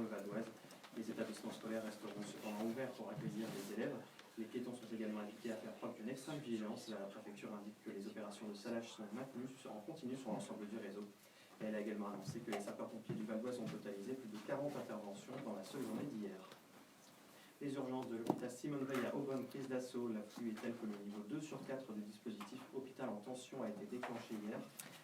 dans le Val d'Oise. Les établissements scolaires resteront cependant ouverts pour accueillir les élèves. Les piétons sont également invités à faire preuve d'une extrême vigilance. La préfecture indique que les opérations de salage sont maintenues en continu sur l'ensemble du réseau. Et elle a également annoncé que les sapeurs-pompiers du Val d'Oise ont totalisé plus de 40 interventions dans la seule journée d'hier. Les urgences de l'hôpital Simone Veil à Aubonne, prise d'assaut. L'afflux est tel que le niveau 2 sur 4 du dispositif hôpital en tension a été déclenché hier.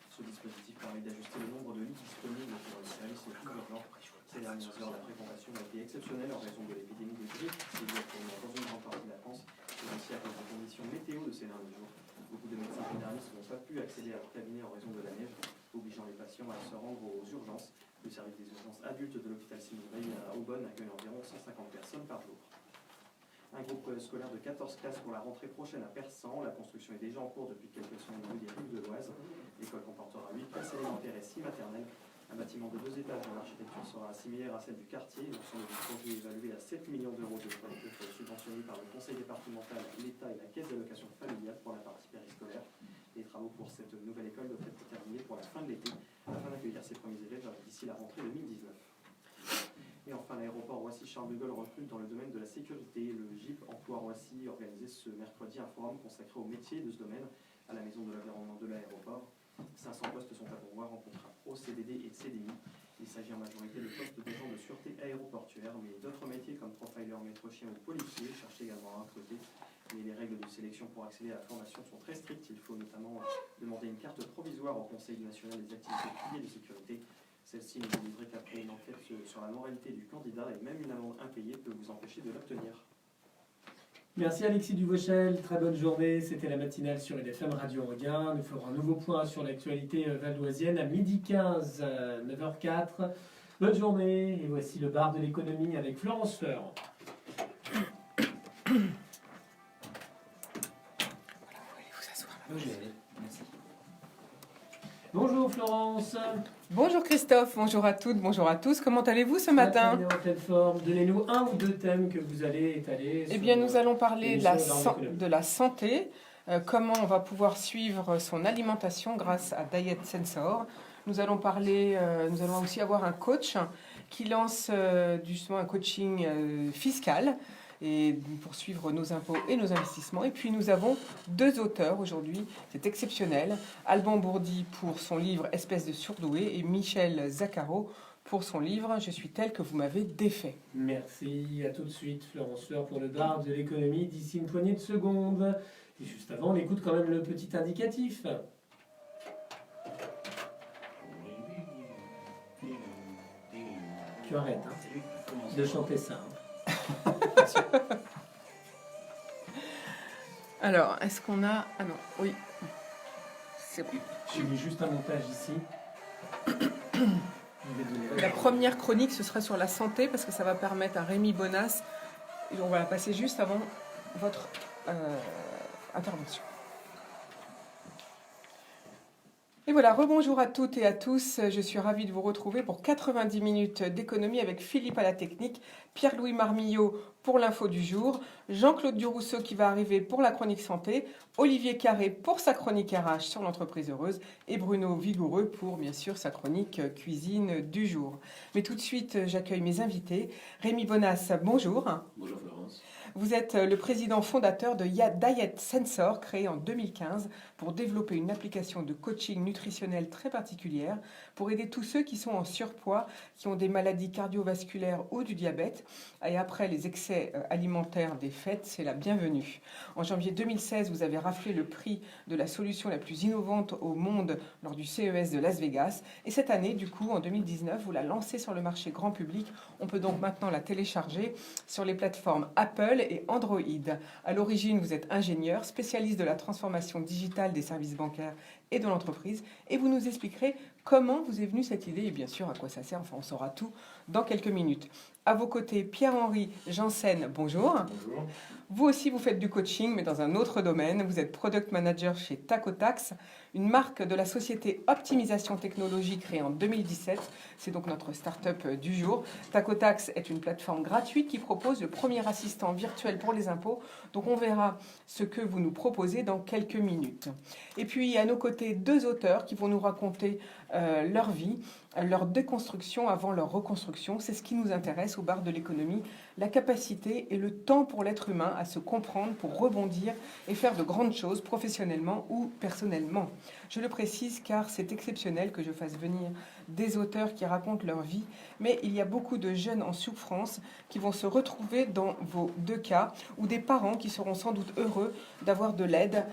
Ce dispositif permet d'ajuster le nombre de lits disponibles pour les services les plus urgents. Ces dernières heures, la fréquentation a été exceptionnelle en raison de l'épidémie de grippe qui sévit dans une grande partie de la France, et aussi à cause des conditions météo de ces derniers jours. Beaucoup de médecins généralistes n'ont pas pu accéder à leur cabinet en raison de la neige, obligeant les patients à se rendre aux urgences. Le service des urgences adultes de l'hôpital Simone Veil à Aubonne accueille environ 150 personnes par jour. Un groupe scolaire de 14 classes pour la rentrée prochaine à Persan. La construction est déjà en cours depuis quelques semaines au niveau des rives de l'Oise. L'école comportera 8 classes élémentaires et 6 maternelles. Un bâtiment de 2 étages dont l'architecture sera similaire à celle du quartier. L'ensemble du projet est évalué à 7 millions d'euros de fonds subventionnés par le conseil départemental, l'État et la caisse d'allocation familiale pour la partie périscolaire. Les travaux pour cette nouvelle école doivent être terminés pour la fin de l'été, afin d'accueillir ses premiers élèves d'ici la rentrée 2019. Et enfin, l'aéroport Roissy-Charles de Gaulle recrute dans le domaine de la sécurité. Le GIP Emploi Roissy organisait ce mercredi un forum consacré aux métiers de ce domaine à la maison de l'environnement de l'aéroport. 500 postes sont à pourvoir en contrat pro, CDD et CDI. Il s'agit en majorité de postes d'agents de sûreté aéroportuaire, mais d'autres métiers comme profiler, maître chien ou policier cherchent également à recruter. Mais les règles de sélection pour accéder à la formation sont très strictes. Il faut notamment demander une carte provisoire au Conseil national des activités privées de sécurité. Celle-ci n'est délivrée qu'après une enquête sur la moralité du candidat, et même une amende impayée peut vous empêcher de l'obtenir. Merci Alexis Duvauchel, très bonne journée. C'était la matinale sur LFM Radio Anguin. Nous ferons un nouveau point sur l'actualité valdoisienne à 12h15, 9h04. Bonne journée, et voici le bar de l'économie avec Florence Fleur. Bonjour Florence. Bonjour Christophe, bonjour à toutes, bonjour à tous. Comment allez-vous ce matin? Très bien, en pleine forme. Donnez-nous un ou deux thèmes que vous allez étaler. Eh bien, nous allons parler de la santé, comment on va pouvoir suivre son alimentation grâce à Diet Sensor. Nous allons aussi avoir un coach qui lance justement un coaching fiscal et pour suivre nos impôts et nos investissements. Et puis nous avons 2 auteurs aujourd'hui, c'est exceptionnel. Alban Bourdi pour son livre Espèce de surdoué et Michel Zaccaro pour son livre Je suis tel que vous m'avez défait. Merci, à tout de suite Florence Fleur pour le bar de l'économie d'ici une poignée de secondes. Et juste avant, on écoute quand même le petit indicatif. Tu arrêtes de chanter ça. Alors, est-ce qu'on a... Ah non, oui. C'est bon. J'ai mis juste un montage ici. La première chronique, ce sera sur la santé, parce que ça va permettre à Rémi Bonas, et on va la passer juste avant votre intervention. Et voilà, rebonjour à toutes et à tous. Je suis ravie de vous retrouver pour 90 minutes d'économie avec Philippe à la technique, Pierre-Louis Marmillot pour l'info du jour, Jean-Claude Durousseau qui va arriver pour la chronique santé, Olivier Carré pour sa chronique RH sur l'entreprise heureuse et Bruno Vigoureux pour bien sûr sa chronique cuisine du jour. Mais tout de suite, j'accueille mes invités. Rémi Bonas, bonjour. Bonjour Florence. Vous êtes le président fondateur de Diet Sensor, créé en 2015 pour développer une application de coaching nutritionnel très particulière pour aider tous ceux qui sont en surpoids, qui ont des maladies cardiovasculaires ou du diabète. Et après les excès alimentaires des fêtes, c'est la bienvenue. En janvier 2016, vous avez raflé le prix de la solution la plus innovante au monde lors du CES de Las Vegas. Et cette année, du coup, en 2019, vous la lancez sur le marché grand public. On peut donc maintenant la télécharger sur les plateformes Apple et Android. À l'origine, vous êtes ingénieur, spécialiste de la transformation digitale des services bancaires et de l'entreprise. Et vous nous expliquerez comment vous est venue cette idée et bien sûr à quoi ça sert. Enfin, on saura tout dans quelques minutes. À vos côtés, Pierre-Henri Janssen, bonjour. Bonjour. Vous aussi, vous faites du coaching, mais dans un autre domaine. Vous êtes product manager chez Tacotax, une marque de la société Optimisation Technologie créée en 2017. C'est donc notre start-up du jour. Tacotax est une plateforme gratuite qui propose le premier assistant virtuel pour les impôts. Donc on verra ce que vous nous proposez dans quelques minutes. Et puis à nos côtés, deux auteurs qui vont nous raconter leur vie, leur déconstruction avant leur reconstruction. C'est ce qui nous intéresse au bar de l'économie, la capacité et le temps pour l'être humain à se comprendre pour rebondir et faire de grandes choses professionnellement ou personnellement. Je le précise car c'est exceptionnel que je fasse venir des auteurs qui racontent leur vie, mais il y a beaucoup de jeunes en souffrance qui vont se retrouver dans vos deux cas, ou des parents qui seront sans doute heureux d'avoir de l'aide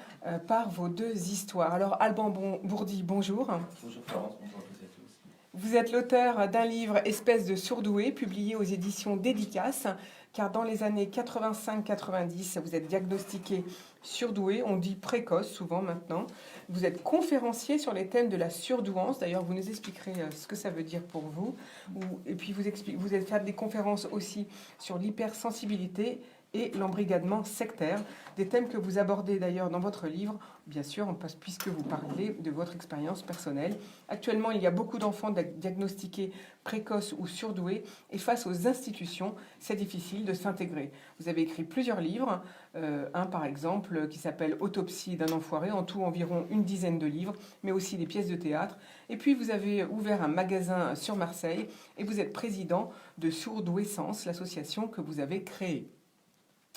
par vos deux histoires. Alors Alban Bourdi, bonjour. Bonjour Florence, bonjour à toutes et à tous. Vous êtes l'auteur d'un livre Espèce de surdoué, publié aux éditions Dédicace, car dans les années 85-90, vous êtes diagnostiqué surdoué, on dit précoce souvent maintenant. Vous êtes conférencier sur les thèmes de la surdouance, d'ailleurs vous nous expliquerez ce que ça veut dire pour vous. Et puis vous êtes fait des conférences aussi sur l'hypersensibilité et l'embrigadement sectaire, des thèmes que vous abordez d'ailleurs dans votre livre, bien sûr, puisque vous parlez de votre expérience personnelle. Actuellement, il y a beaucoup d'enfants diagnostiqués précoces ou surdoués, et face aux institutions, c'est difficile de s'intégrer. Vous avez écrit plusieurs livres, un par exemple qui s'appelle Autopsie d'un enfoiré, en tout environ une dizaine de livres, mais aussi des pièces de théâtre. Et puis vous avez ouvert un magasin sur Marseille, et vous êtes président de Surdouessence, l'association que vous avez créée.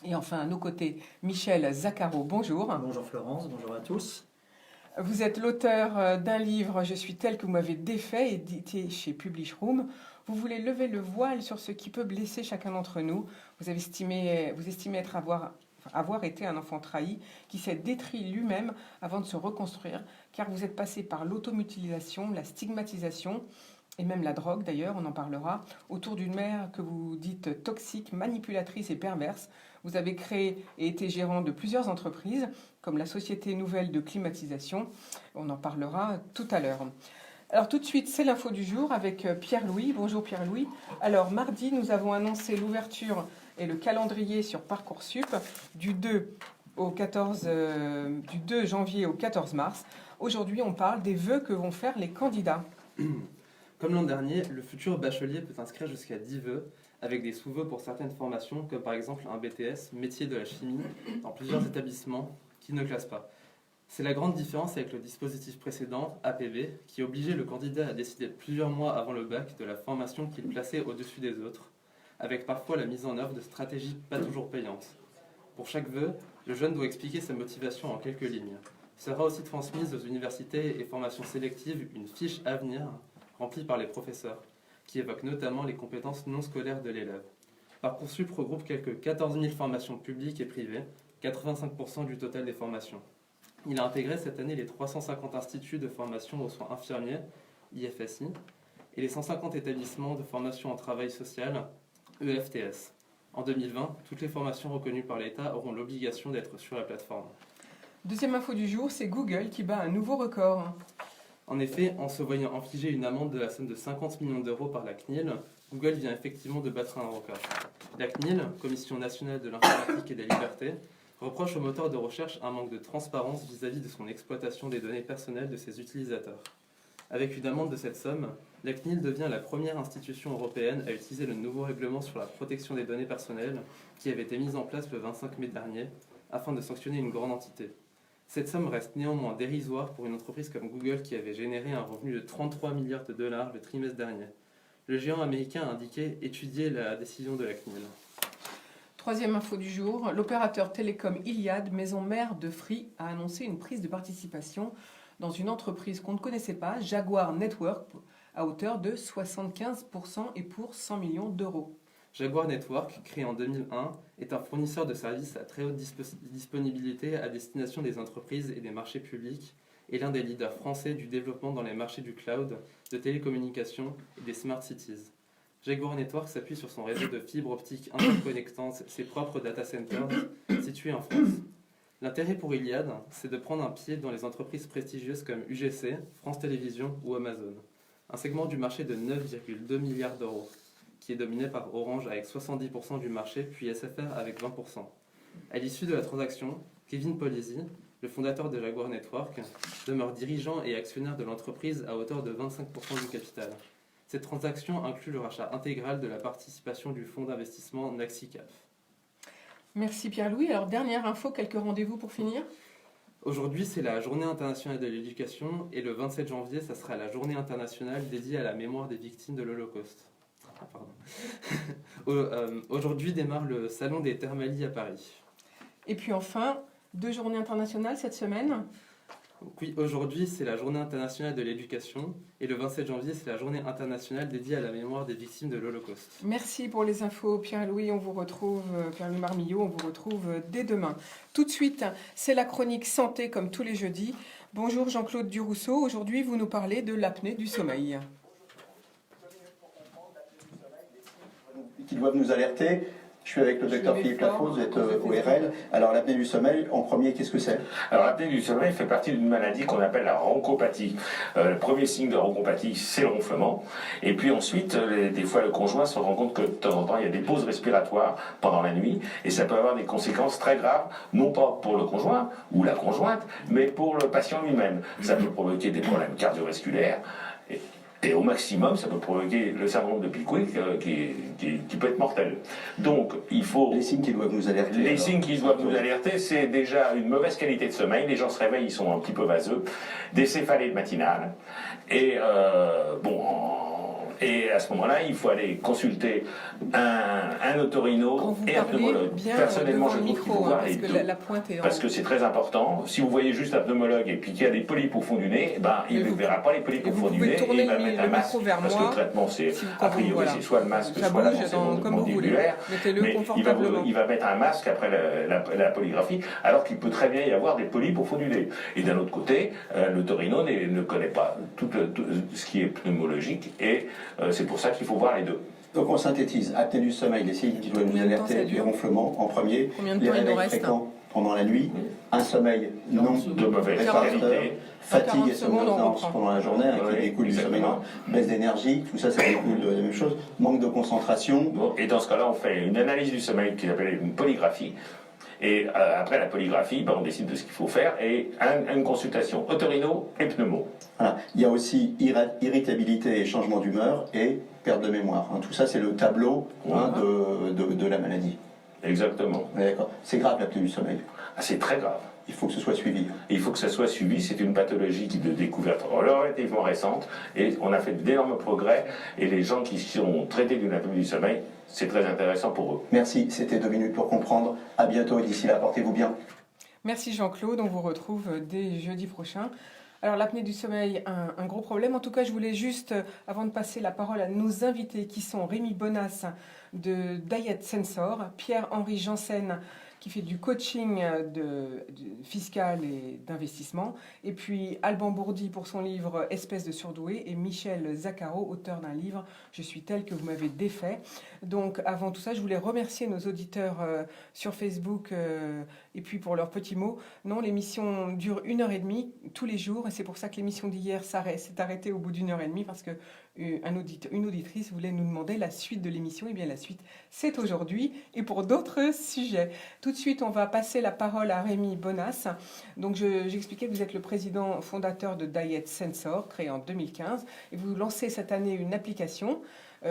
Et enfin, à nos côtés, Michel Zaccaro, bonjour. Bonjour Florence, bonjour à tous. Vous êtes l'auteur d'un livre, Je suis tel que vous m'avez défait, édité chez Publish Room. Vous voulez lever le voile sur ce qui peut blesser chacun d'entre nous. Vous estimez avoir été un enfant trahi qui s'est détruit lui-même avant de se reconstruire, car vous êtes passé par l'automutilation, la stigmatisation, et même la drogue d'ailleurs, on en parlera, autour d'une mère que vous dites toxique, manipulatrice et perverse. Vous avez créé et été gérant de plusieurs entreprises, comme la Société Nouvelle de Climatisation. On en parlera tout à l'heure. Alors tout de suite, c'est l'info du jour avec Pierre-Louis. Bonjour Pierre-Louis. Alors mardi, nous avons annoncé l'ouverture et le calendrier sur Parcoursup du 2 janvier au 14 mars. Aujourd'hui, on parle des vœux que vont faire les candidats. Comme l'an dernier, le futur bachelier peut inscrire jusqu'à 10 vœux, avec des sous-vœux pour certaines formations, comme par exemple un BTS, métier de la chimie, dans plusieurs établissements qui ne classent pas. C'est la grande différence avec le dispositif précédent, APB, qui obligeait le candidat à décider plusieurs mois avant le bac de la formation qu'il plaçait au-dessus des autres, avec parfois la mise en œuvre de stratégies pas toujours payantes. Pour chaque vœu, le jeune doit expliquer sa motivation en quelques lignes. Sera aussi transmise aux universités et formations sélectives une fiche avenir remplie par les professeurs, qui évoque notamment les compétences non scolaires de l'élève. Parcoursup regroupe quelques 14 000 formations publiques et privées, 85% du total des formations. Il a intégré cette année les 350 instituts de formation aux soins infirmiers, IFSI, et les 150 établissements de formation en travail social, EFTS. En 2020, toutes les formations reconnues par l'État auront l'obligation d'être sur la plateforme. Deuxième info du jour, c'est Google qui bat un nouveau record. En effet, en se voyant infliger une amende de la somme de 50 millions d'euros par la CNIL, Google vient effectivement de battre un record. La CNIL, Commission nationale de l'informatique et des libertés, reproche au moteur de recherche un manque de transparence vis-à-vis de son exploitation des données personnelles de ses utilisateurs. Avec une amende de cette somme, la CNIL devient la première institution européenne à utiliser le nouveau règlement sur la protection des données personnelles qui avait été mis en place le 25 mai dernier afin de sanctionner une grande entité. Cette somme reste néanmoins dérisoire pour une entreprise comme Google qui avait généré un revenu de 33 milliards de dollars le trimestre dernier. Le géant américain a indiqué étudier la décision de la CNIL. Troisième info du jour, l'opérateur télécom Iliad, maison mère de Free, a annoncé une prise de participation dans une entreprise qu'on ne connaissait pas, Jaguar Network, à hauteur de 75% et pour 100 millions d'euros. Jaguar Network, créé en 2001, est un fournisseur de services à très haute disponibilité à destination des entreprises et des marchés publics et l'un des leaders français du développement dans les marchés du cloud, de télécommunications et des smart cities. Jaguar Network s'appuie sur son réseau de fibres optiques interconnectant ses propres data centers situés en France. L'intérêt pour Iliad, c'est de prendre un pied dans les entreprises prestigieuses comme UGC, France Télévisions ou Amazon. Un segment du marché de 9,2 milliards d'euros, qui est dominé par Orange avec 70% du marché, puis SFR avec 20%. À l'issue de la transaction, Kevin Polisi, Le fondateur de Jaguar Network demeure dirigeant et actionnaire de l'entreprise à hauteur de 25% du capital. Cette transaction inclut le rachat intégral de la participation du fonds d'investissement Naxicap. Merci Pierre-Louis. Alors, dernière info, quelques rendez-vous pour finir. Aujourd'hui, c'est la Journée internationale de l'éducation et le 27 janvier, ça sera la Journée internationale dédiée à la mémoire des victimes de l'Holocauste. Ah, pardon. Aujourd'hui démarre le Salon des Thermalies à Paris. Et puis enfin, 2 journées internationales cette semaine. Oui, aujourd'hui, c'est la Journée internationale de l'éducation et le 27 janvier, c'est la Journée internationale dédiée à la mémoire des victimes de l'Holocauste. Merci pour les infos, Pierre-Louis. On vous retrouve, Pierre-Louis Marmillot, on vous retrouve dès demain. Tout de suite, c'est la chronique santé comme tous les jeudis. Bonjour Jean-Claude Durousseau. Aujourd'hui, vous nous parlez de l'apnée du sommeil. Qui doivent nous alerter. Je suis avec le docteur Philippe Lafausse, vous êtes ORL. Alors l'apnée du sommeil, en premier, qu'est-ce que c'est? Alors l'apnée du sommeil fait partie d'une maladie qu'on appelle la ronchopathie. Le premier signe de ronchopathie, c'est le ronflement. Et puis ensuite, des fois le conjoint se rend compte que de temps en temps, il y a des pauses respiratoires pendant la nuit. Et ça peut avoir des conséquences très graves, non pas pour le conjoint ou la conjointe, mais pour le patient lui-même. Ça peut provoquer des problèmes cardiovasculaires. Et au maximum, ça peut provoquer le syndrome de Pickwick qui peut être mortel. Donc, il faut... Les signes qui doivent nous alerter. Les signes qui doivent nous alerter, c'est déjà une mauvaise qualité de sommeil. Les gens se réveillent, ils sont un petit peu vaseux. Des céphalées matinales. Et et à ce moment-là, il faut aller consulter un otorino et un pneumologue. Personnellement, je trouve qu'il faut voir les deux. La pointe est Parce que c'est très important. Si vous voyez juste un pneumologue et puis qu'il y a des polypes au fond du nez, il ne verra pas les polypes au fond du nez et il va mettre un masque. Parce que le traitement, c'est a priori, c'est soit le masque, soit la pensée mandibulaire. Mais il va mettre un masque après la polygraphie, alors qu'il peut très bien y avoir des polypes au fond du nez. Et d'un autre côté, l'otorino ne connaît pas tout ce qui est pneumologique et c'est pour ça qu'il faut voir les deux. Donc on synthétise, apnée du sommeil, les signes qui doivent nous alerter, du ronflement en premier, les réveils fréquents pendant la nuit, un sommeil non de mauvaise qualité, fatigue et somnolence pendant la journée, qui découle du sommeil, baisse d'énergie, tout ça, ça découle de la même chose, manque de concentration. Bon, et dans ce cas-là, on fait une analyse du sommeil qui s'appelle une polygraphie. Et après la polygraphie, on décide de ce qu'il faut faire et une consultation otorino et pneumo. Voilà. Il y a aussi irritabilité et changement d'humeur et perte de mémoire. Tout ça, c'est le tableau de la maladie. Exactement. D'accord. C'est grave l'apnée du sommeil. C'est très grave. Il faut que ce soit suivi. Il faut que ça soit suivi. C'est une pathologie de découverte relativement récente et on a fait d'énormes progrès. Et les gens qui sont traités d'une apnée du sommeil, c'est très intéressant pour eux. Merci. C'était 2 minutes pour comprendre. À bientôt et d'ici là, portez-vous bien. Merci Jean-Claude. On vous retrouve dès jeudi prochain. Alors l'apnée du sommeil, un gros problème. En tout cas, je voulais juste, avant de passer la parole à nos invités qui sont Rémi Bonas de Diet Sensor, Pierre-Henri Janssen qui fait du coaching fiscal et d'investissement, et puis Alban Bourdi pour son livre Espèce de surdoué, et Michel Zaccaro, auteur d'un livre Je suis tel que vous m'avez défait. Donc avant tout ça, je voulais remercier nos auditeurs sur Facebook et puis pour leurs petits mots. Non, l'émission dure 1h30 tous les jours, et c'est pour ça que l'émission d'hier s'est arrêtée au bout d'1h30 parce que une auditrice voulait nous demander la suite de l'émission. Et bien la suite, c'est aujourd'hui et pour d'autres sujets. Tout de suite, on va passer la parole à Rémi Bonas. Donc j'expliquais que vous êtes le président fondateur de Diet Sensor, créé en 2015, et vous lancez cette année une application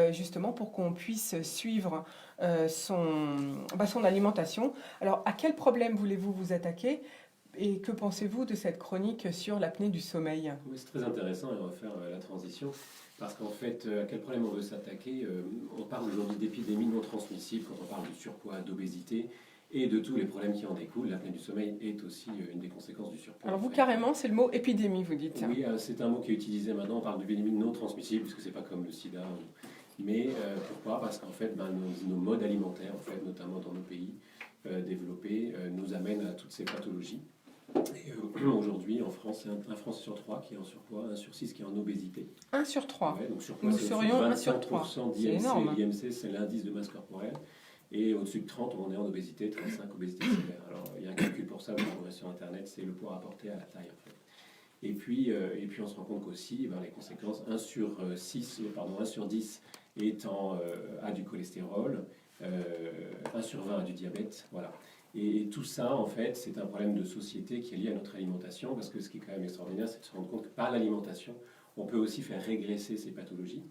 justement pour qu'on puisse suivre son alimentation. Alors à quel problème voulez-vous vous attaquer ? Et que pensez-vous de cette chronique sur l'apnée du sommeil ? Oui, c'est très intéressant et on va faire la transition. Parce qu'en fait, à quel problème on veut s'attaquer ? On parle aujourd'hui d'épidémies non transmissibles quand on parle du surpoids, d'obésité et de tous les problèmes qui en découlent. L'apnée du sommeil est aussi une des conséquences du surpoids. Alors vous, carrément, c'est le mot épidémie, vous dites. Oui, c'est un mot qui est utilisé maintenant. On parle d'épidémies non transmissibles, puisque c'est pas comme le sida. Mais pourquoi ? Parce qu'en fait, nos modes alimentaires, en fait, notamment dans nos pays développés, nous amènent à toutes ces pathologies. Et aujourd'hui, en France, c'est un Français sur 3 qui est en surpoids, 1 sur 6 qui est en obésité. 1 sur 3. Ouais, donc surpoids, nous serions 1 sur 3. C'est énorme. L'IMC, c'est l'indice de masse corporelle. Et au-dessus de 30, on est en obésité, 35, obésité sévère. Alors, il y a un calcul pour ça, vous le trouverez sur Internet, c'est le poids rapporté à la taille, en fait. Et puis on se rend compte qu'aussi, les conséquences, 1 sur 10 a du cholestérol, 1 sur 20 a du diabète, voilà. Et tout ça, en fait, c'est un problème de société qui est lié à notre alimentation, parce que ce qui est quand même extraordinaire, c'est de se rendre compte que par l'alimentation, on peut aussi faire régresser ces pathologies.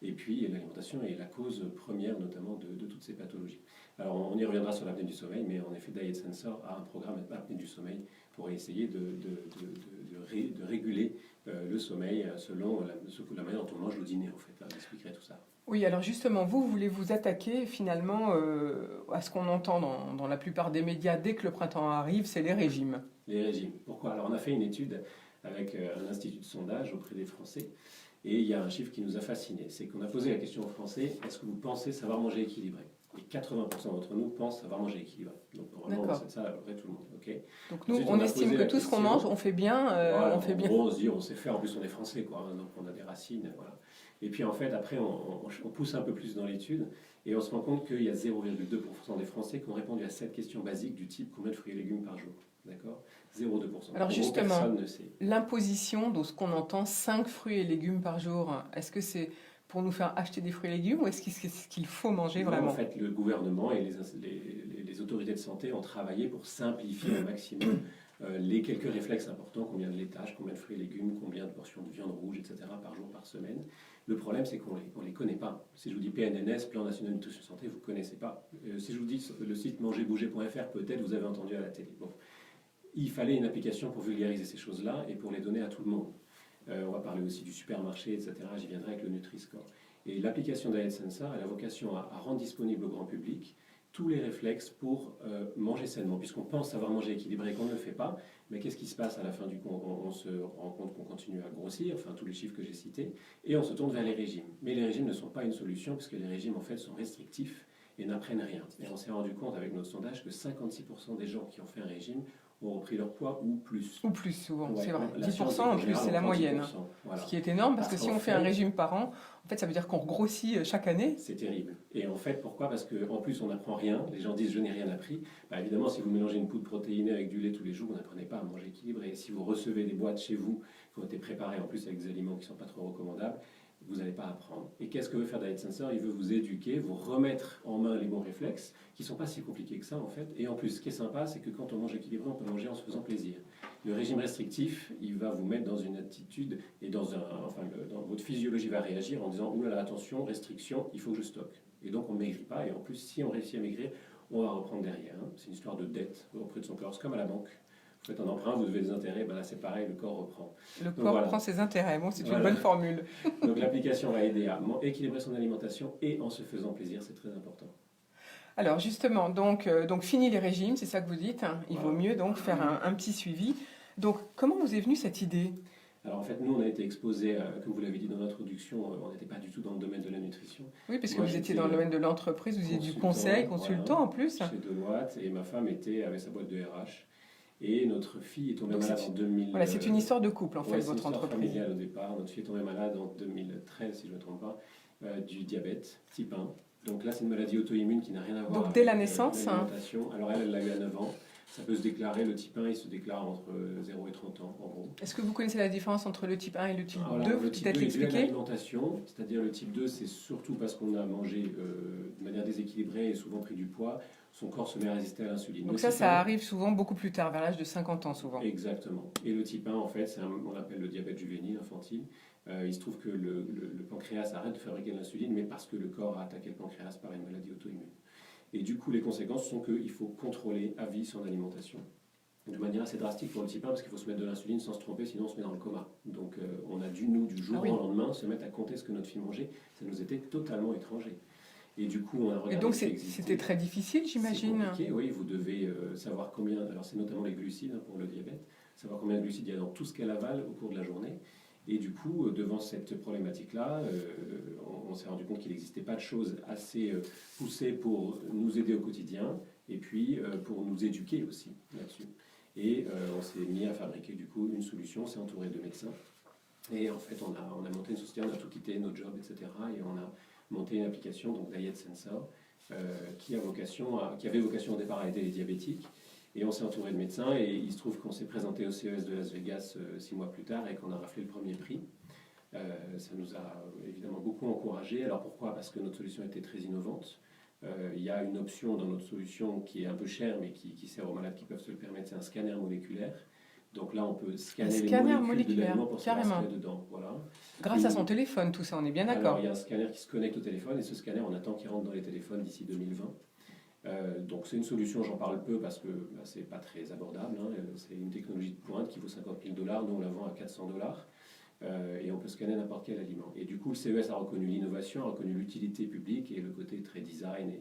Et puis l'alimentation est la cause première notamment de toutes ces pathologies. Alors on y reviendra sur l'apnée du sommeil, mais en effet Diet Sensor a un programme apnée du sommeil pour essayer de réguler le sommeil selon la manière dont on mange au dîner en fait. On expliquerait tout ça. Oui, alors justement, vous voulez vous attaquer finalement à ce qu'on entend dans la plupart des médias dès que le printemps arrive, c'est les régimes. Les régimes. Pourquoi? Alors on a fait une étude avec un institut de sondage auprès des Français. Et il y a un chiffre qui nous a fascinés, c'est qu'on a posé la question aux Français, est-ce que vous pensez savoir manger équilibré? Et 80% d'entre nous pensent savoir manger équilibré. Donc normalement, c'est ça à peu près tout le monde. Okay. Donc nous, ensuite, on estime que tout ce qu'on mange, on fait bien. Voilà, on fait bien. On se dit, on sait faire, en plus on est Français, quoi, hein, donc on a des racines. Voilà. Et puis en fait, après, on pousse un peu plus dans l'étude et on se rend compte qu'il y a 0,2% des Français qui ont répondu à cette question basique du type combien de fruits et légumes par jour. D'accord? 0,2%. Alors justement, l'imposition de ce qu'on entend, 5 fruits et légumes par jour, est-ce que c'est pour nous faire acheter des fruits et légumes ou est-ce qu'il faut manger vraiment? En fait, le gouvernement et les autorités de santé ont travaillé pour simplifier au maximum les quelques réflexes importants, combien de laitage, combien de fruits et légumes, combien de portions de viande rouge, etc. par jour, par semaine. Le problème, c'est qu'on ne les connaît pas. Si je vous dis PNNS, Plan National Nutrition Santé, vous ne connaissez pas. Si je vous dis le site mangerbouger.fr, peut-être vous avez entendu à la télé. Bon. Il fallait une application pour vulgariser ces choses-là et pour les donner à tout le monde. On va parler aussi du supermarché, etc. J'y viendrai avec le Nutri-Score. Et l'application Diet Sensor a la vocation à rendre disponible au grand public tous les réflexes pour manger sainement, puisqu'on pense savoir manger équilibré et qu'on ne le fait pas. Mais qu'est-ce qui se passe à la fin du compte? On se rend compte qu'on continue à grossir, enfin tous les chiffres que j'ai cités, et on se tourne vers les régimes. Mais les régimes ne sont pas une solution, puisque les régimes en fait sont restrictifs et n'apprennent rien. Et on s'est rendu compte avec notre sondage que 56% des gens qui ont fait un régime ont repris leur poids ou plus. Ou plus souvent, ouais, c'est vrai. 10% en plus, général, c'est la moyenne. Voilà. Ce qui est énorme parce que si on fait un régime par an, en fait, ça veut dire qu'on grossit chaque année. C'est terrible. Et en fait, pourquoi? Parce qu'en plus, on n'apprend rien. Les gens disent « je n'ai rien appris ». Bah, évidemment, si vous mélangez une poudre protéinée avec du lait tous les jours, vous n'apprenez pas à manger équilibré. Et si vous recevez des boîtes chez vous qui ont été préparées en plus avec des aliments qui ne sont pas trop recommandables, vous n'allez pas apprendre. Et qu'est-ce que veut faire Diet Sensor? Il veut vous éduquer, vous remettre en main les bons réflexes, qui ne sont pas si compliqués que ça en fait. Et en plus, ce qui est sympa, c'est que quand on mange équilibré, on peut manger en se faisant plaisir. Le régime restrictif, il va vous mettre dans une attitude, et dans votre physiologie va réagir en disant « oulala, attention, restriction, il faut que je stocke ». Et donc on ne maigrit pas, et en plus, si on réussit à maigrir, on va reprendre derrière. Hein. C'est une histoire de dette auprès de son corps, c'est comme à la banque. Vous faites un emprunt, vous devez des intérêts, ben là c'est pareil, le corps reprend. Le corps reprend ses intérêts, bon, c'est une bonne formule. Donc l'application va aider à équilibrer son alimentation et en se faisant plaisir, c'est très important. Alors justement, donc fini les régimes, c'est ça que vous dites, hein. Il vaut mieux donc faire un petit suivi. Donc comment vous est venue cette idée? Alors en fait, nous on a été exposés, comme vous l'avez dit dans l'introduction, on n'était pas du tout dans le domaine de la nutrition. Oui, parce que vous étiez dans le domaine de l'entreprise, vous étiez du conseil, consultant voilà, en plus. Chez Deloitte, et ma femme avait sa boîte de RH. Et notre fille est tombée malade en 2000. Voilà, c'est une histoire de couple en fait, votre entreprise. C'est une histoire familiale au départ. Notre fille est tombée malade en 2013, si je ne me trompe pas, du diabète type 1. Donc là, c'est une maladie auto-immune qui n'a rien à voir avec dès la naissance, l'alimentation. Alors elle l'a eu à 9 ans. Ça peut se déclarer, le type 1, il se déclare entre 0 et 30 ans, en gros. Est-ce que vous connaissez la différence entre le type 1 et le type 2? Le Vous type peut-être 2 l'expliquer? L'alimentation, c'est-à-dire le type 2, c'est surtout parce qu'on a mangé de manière déséquilibrée et souvent pris du poids, son corps se met à résister à l'insuline. Donc ça arrive souvent beaucoup plus tard, vers l'âge de 50 ans souvent. Exactement. Et le type 1, en fait, on l'appelle le diabète juvénile, infantile. Il se trouve que le pancréas arrête de fabriquer de l'insuline, mais parce que le corps a attaqué le pancréas par une maladie auto-immune. Et du coup, les conséquences sont qu'il faut contrôler à vie son alimentation. De manière assez drastique pour le type 1, parce qu'il faut se mettre de l'insuline sans se tromper, sinon on se met dans le coma. Donc on a dû, nous, du jour au lendemain, se mettre à compter ce que notre fille mangeait. Ça nous était totalement étranger. Et du coup, on a regardé. Et donc c'était très difficile, j'imagine. C'est compliqué, oui. Vous devez savoir combien, alors c'est notamment les glucides pour le diabète, savoir combien de glucides il y a dans tout ce qu'elle avale au cours de la journée. Et du coup, devant cette problématique-là, on s'est rendu compte qu'il n'existait pas de choses assez poussées pour nous aider au quotidien, et puis pour nous éduquer aussi là-dessus. Et on s'est mis à fabriquer du coup une solution, on s'est entouré de médecins. Et en fait, on a monté une société, on a tout quitté, nos jobs, etc. Et on a monté une application, donc Diet Sensor, qui avait vocation au départ à aider les diabétiques. Et on s'est entouré de médecins et il se trouve qu'on s'est présenté au CES de Las Vegas 6 mois plus tard et qu'on a raflé le premier prix. Ça nous a évidemment beaucoup encouragés. Alors pourquoi? Parce que notre solution était très innovante. Il y a une option dans notre solution qui est un peu chère, mais qui sert aux malades qui peuvent se le permettre, c'est un scanner moléculaire. Donc là, on peut scanner les molécules de l'aliment pour savoir ce qu'il y a dedans. Voilà. Grâce à son téléphone, tout ça, on est bien d'accord. Alors, il y a un scanner qui se connecte au téléphone et ce scanner, on attend qu'il rentre dans les téléphones d'ici 2020. Donc c'est une solution, j'en parle peu parce que c'est pas très abordable. Hein. C'est une technologie de pointe qui vaut 50 000 $. Nous, on la vend à 400 $. Et on peut scanner n'importe quel aliment. Et du coup, le CES a reconnu l'innovation, a reconnu l'utilité publique et le côté très design et,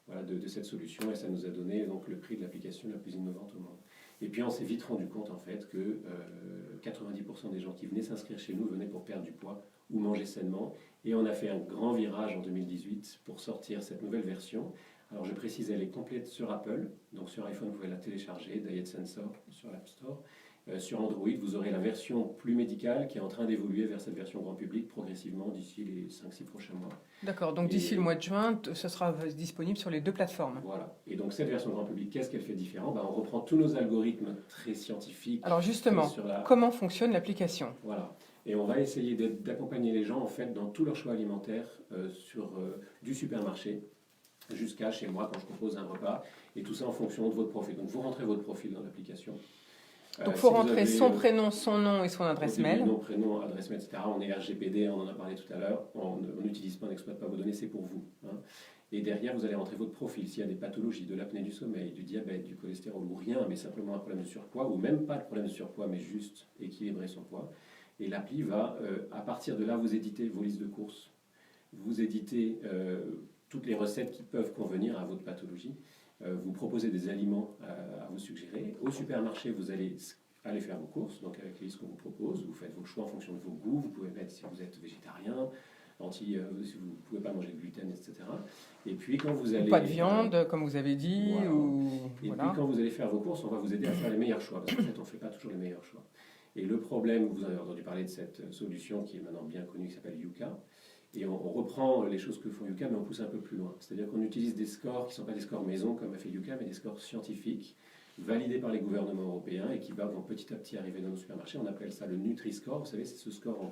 voilà, de cette solution. Et ça nous a donné donc, le prix de l'application la plus innovante au monde. Et puis on s'est vite rendu compte en fait que 90% des gens qui venaient s'inscrire chez nous venaient pour perdre du poids ou manger sainement. Et on a fait un grand virage en 2018 pour sortir cette nouvelle version. Alors je précise, elle est complète sur Apple, donc sur iPhone vous pouvez la télécharger, Diet Sensor sur l'App Store. Sur Android, vous aurez la version plus médicale qui est en train d'évoluer vers cette version grand public progressivement d'ici les 5-6 prochains mois. D'accord, donc d'ici le mois de juin, ce sera disponible sur les 2 plateformes. Voilà, et donc cette version grand public, qu'est-ce qu'elle fait différent? On reprend tous nos algorithmes très scientifiques. Alors justement, comment fonctionne l'application? Voilà, et on va essayer d'accompagner les gens en fait dans tout leur choix alimentaire sur du supermarché jusqu'à chez moi quand je propose un repas, et tout ça en fonction de votre profil. Donc vous rentrez votre profil dans l'application. Donc il faut rentrer son prénom, son nom et son adresse mail. Nom, prénom, adresse mail, etc. On est RGPD, on en a parlé tout à l'heure. On n'utilise pas, on n'exploite pas vos données, c'est pour vous. Hein. Et derrière, vous allez rentrer votre profil. S'il y a des pathologies, de l'apnée du sommeil, du diabète, du cholestérol ou rien, mais simplement un problème de surpoids, ou même pas de problème de surpoids, mais juste équilibrer son poids. Et l'appli va, à partir de là, vous éditer vos listes de courses. Vous éditez toutes les recettes qui peuvent convenir à votre pathologie. Vous proposez des aliments à vous suggérer. Au supermarché, vous allez aller faire vos courses, donc avec les listes qu'on vous propose. Vous faites vos choix en fonction de vos goûts. Vous pouvez mettre si vous êtes végétarien, si vous ne pouvez pas manger de gluten, etc. Et puis quand vous allez... Ou pas de viande, comme vous avez dit. Voilà. Ou... Et voilà. puis quand vous allez faire vos courses, on va vous aider à faire les meilleurs choix. Parce qu'en fait, on ne fait pas toujours les meilleurs choix. Et le problème, vous avez entendu parler de cette solution qui est maintenant bien connue, qui s'appelle Yuka. Et on reprend les choses que font Yuka, mais on pousse un peu plus loin. C'est-à-dire qu'on utilise des scores qui ne sont pas des scores maison, comme a fait Yuka, mais des scores scientifiques, validés par les gouvernements européens et qui vont petit à petit arriver dans nos supermarchés. On appelle ça le Nutri-Score. Vous savez, c'est ce score en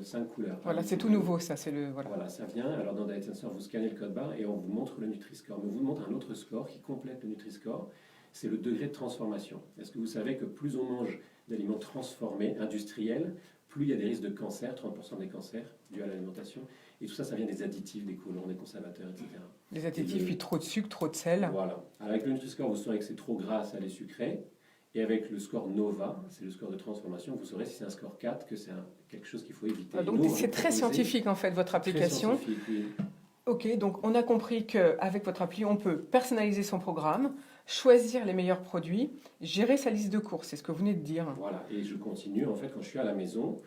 5 couleurs. Voilà, c'est tout nouveau, ça. Voilà, ça vient. Alors dans Diet Sensor, vous scannez le code barre et on vous montre le Nutri-Score. Mais on vous montre un autre score qui complète le Nutri-Score. C'est le degré de transformation. Est-ce que vous savez que plus on mange d'aliments transformés, industriels, plus il y a des risques de cancer, 30% des cancers dus à l'alimentation. Et tout ça, ça vient des additifs, des colorants, des conservateurs, etc. Des additifs, puis trop de sucre, trop de sel. Voilà. Avec le Nutri-Score, vous saurez que c'est trop gras, salé, sucré. Et avec le score Nova, c'est le score de transformation, vous saurez si c'est un score 4, que c'est quelque chose qu'il faut éviter. Donc c'est très scientifique en fait, votre application. Très scientifique, oui. Ok, donc on a compris qu'avec votre appli, on peut personnaliser son programme, choisir les meilleurs produits, gérer sa liste de courses, c'est ce que vous venez de dire. Voilà, et je continue, en fait, quand je suis à la maison,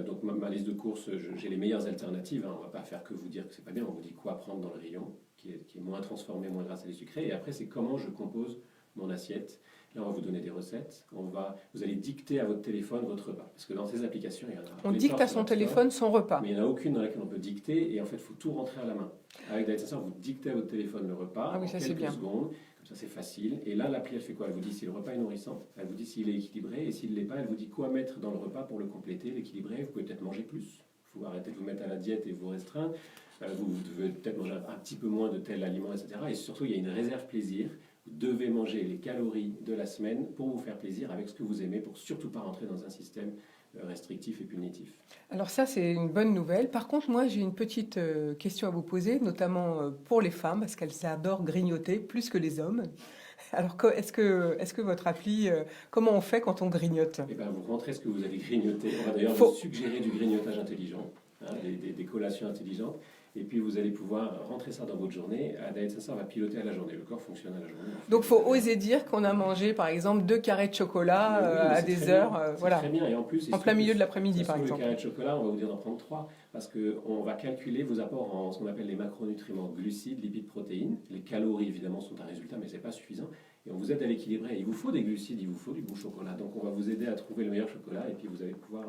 donc ma liste de courses, j'ai les meilleures alternatives, hein. On ne va pas faire que vous dire que c'est pas bien, on vous dit quoi prendre dans le rayon, qui est moins transformé, moins gras, salé, sucré, et après c'est comment je compose mon assiette. Là, on va vous donner des recettes. Vous allez dicter à votre téléphone votre repas. Parce que dans ces applications, il y en a. On dicte à son téléphone son repas. Mais il n'y en a aucune dans laquelle on peut dicter. Et en fait, il faut tout rentrer à la main. Avec Diet Sensor, vous dictez à votre téléphone le repas en quelques secondes. Comme ça, c'est facile. Et là, l'appli, elle fait quoi? Elle vous dit si le repas est nourrissant. Elle vous dit s'il est équilibré. Et s'il ne l'est pas, elle vous dit quoi mettre dans le repas pour le compléter, l'équilibrer. Vous pouvez peut-être manger plus. Il faut arrêter de vous mettre à la diète et vous restreindre. Vous devez peut-être manger un petit peu moins de tel aliment, etc. Et surtout, il y a une réserve plaisir. Vous devez manger les calories de la semaine pour vous faire plaisir avec ce que vous aimez, pour surtout pas rentrer dans un système restrictif et punitif. Alors ça, c'est une bonne nouvelle. Par contre, moi, j'ai une petite question à vous poser, notamment pour les femmes, parce qu'elles adorent grignoter plus que les hommes. Alors, est-ce que votre appli, comment on fait quand on grignote? Eh bien, vous rentrez ce que vous avez grignoté. On va d'ailleurs vous suggérer du grignotage intelligent, hein, des collations intelligentes. Et puis vous allez pouvoir rentrer ça dans votre journée. Diet Sensor va piloter à la journée. Le corps fonctionne à la journée. Donc il faut oser dire qu'on a mangé par exemple 2 carrés de chocolat à des heures. Voilà. Très bien. Et en plus, en plein milieu de l'après-midi par exemple. Le carré de chocolat, on va vous dire d'en prendre 3. Parce qu'on va calculer vos apports en ce qu'on appelle les macronutriments, glucides, lipides, protéines. Les calories évidemment sont un résultat, mais ce n'est pas suffisant. Et on vous aide à l'équilibrer. Il vous faut des glucides, il vous faut du bon chocolat. Donc on va vous aider à trouver le meilleur chocolat et puis vous allez pouvoir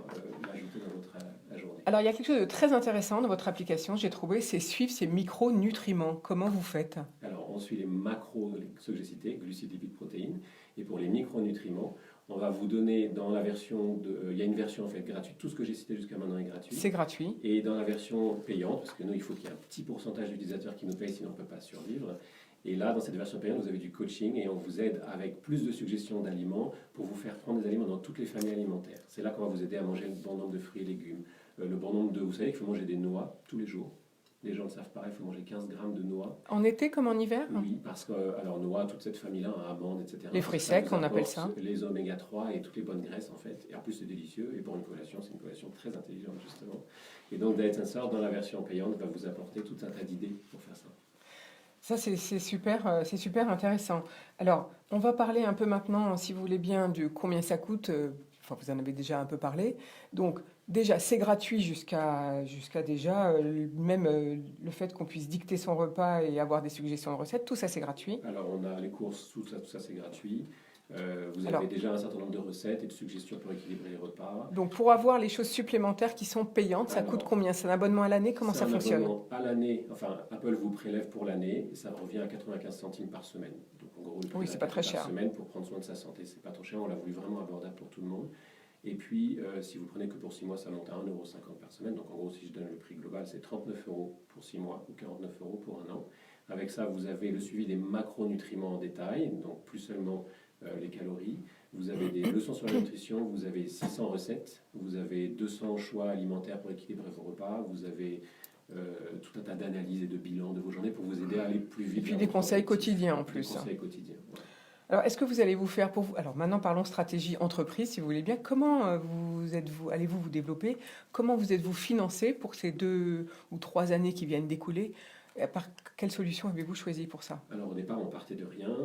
l'ajouter dans votre la journée. Alors il y a quelque chose de très intéressant dans votre application, j'ai trouvé, c'est suivre ces micronutriments. Comment vous faites? Alors on suit les macros, ceux que j'ai cités, glucides, lipides, protéines. Et pour les micronutriments, On va vous donner dans la version il y a une version en fait gratuite. Tout ce que j'ai cité jusqu'à maintenant est gratuit. C'est gratuit. Et dans la version payante, parce que nous, il faut qu'il y ait un petit pourcentage d'utilisateurs qui nous payent, sinon on ne peut pas survivre. Et là, dans cette version payante, vous avez du coaching et on vous aide avec plus de suggestions d'aliments pour vous faire prendre des aliments dans toutes les familles alimentaires. C'est là qu'on va vous aider à manger le bon nombre de fruits et légumes, le bon nombre de... Vous savez qu'il faut manger des noix tous les jours. Les gens le savent pareil, il faut manger 15 grammes de noix. En été comme en hiver? Oui, parce que, alors noix, toute cette famille-là, amandes, etc. Les fruits Ça secs, vous on appelle apporte ça. Les oméga 3 et toutes les bonnes graisses, en fait. Et en plus, c'est délicieux. Et pour une collation, c'est une collation très intelligente, justement. Et donc, Diet Sensor, dans la version payante, va vous apporter tout un tas d'idées pour faire ça. Ça, c'est super intéressant. Alors, on va parler un peu maintenant, si vous voulez bien, de combien ça coûte. Enfin, vous en avez déjà un peu parlé. Donc, déjà, c'est gratuit jusqu'à déjà, même le fait qu'on puisse dicter son repas et avoir des suggestions de recettes, tout ça, c'est gratuit. Alors, on a les courses, tout ça c'est gratuit. Vous avez déjà un certain nombre de recettes et de suggestions pour équilibrer les repas. Donc, pour avoir les choses supplémentaires qui sont payantes, ça coûte combien? C'est un abonnement à l'année? Comment ça fonctionne? À l'année, enfin, Apple vous prélève pour l'année et ça revient à 95 centimes par semaine. Donc, en gros, oui, c'est pas très cher. Par semaine pour prendre soin de sa santé, c'est pas trop cher. On l'a voulu vraiment abordable pour tout le monde. Et puis, si vous prenez que pour 6 mois, ça monte à 1,50 € par semaine. Donc, en gros, si je donne le prix global, c'est 39 € pour 6 mois ou 49 € pour un an. Avec ça, vous avez le suivi des macronutriments en détail, donc plus seulement les calories. Vous avez des leçons sur la nutrition, vous avez 600 recettes, vous avez 200 choix alimentaires pour équilibrer vos repas, vous avez tout un tas d'analyses et de bilans de vos journées pour vous aider à aller plus vite. Et puis des conseils quotidens en plus. Des conseils quotidiens. Ouais. Alors, est-ce que vous allez vous faire pour vous... Alors, maintenant, parlons stratégie entreprise, si vous voulez bien. Comment allez-vous vous développer? Comment vous êtes-vous financé pour ces 2 ou 3 années qui viennent d'écouler? Par quelle solution avez-vous choisi pour ça? Alors, au départ, on partait de rien.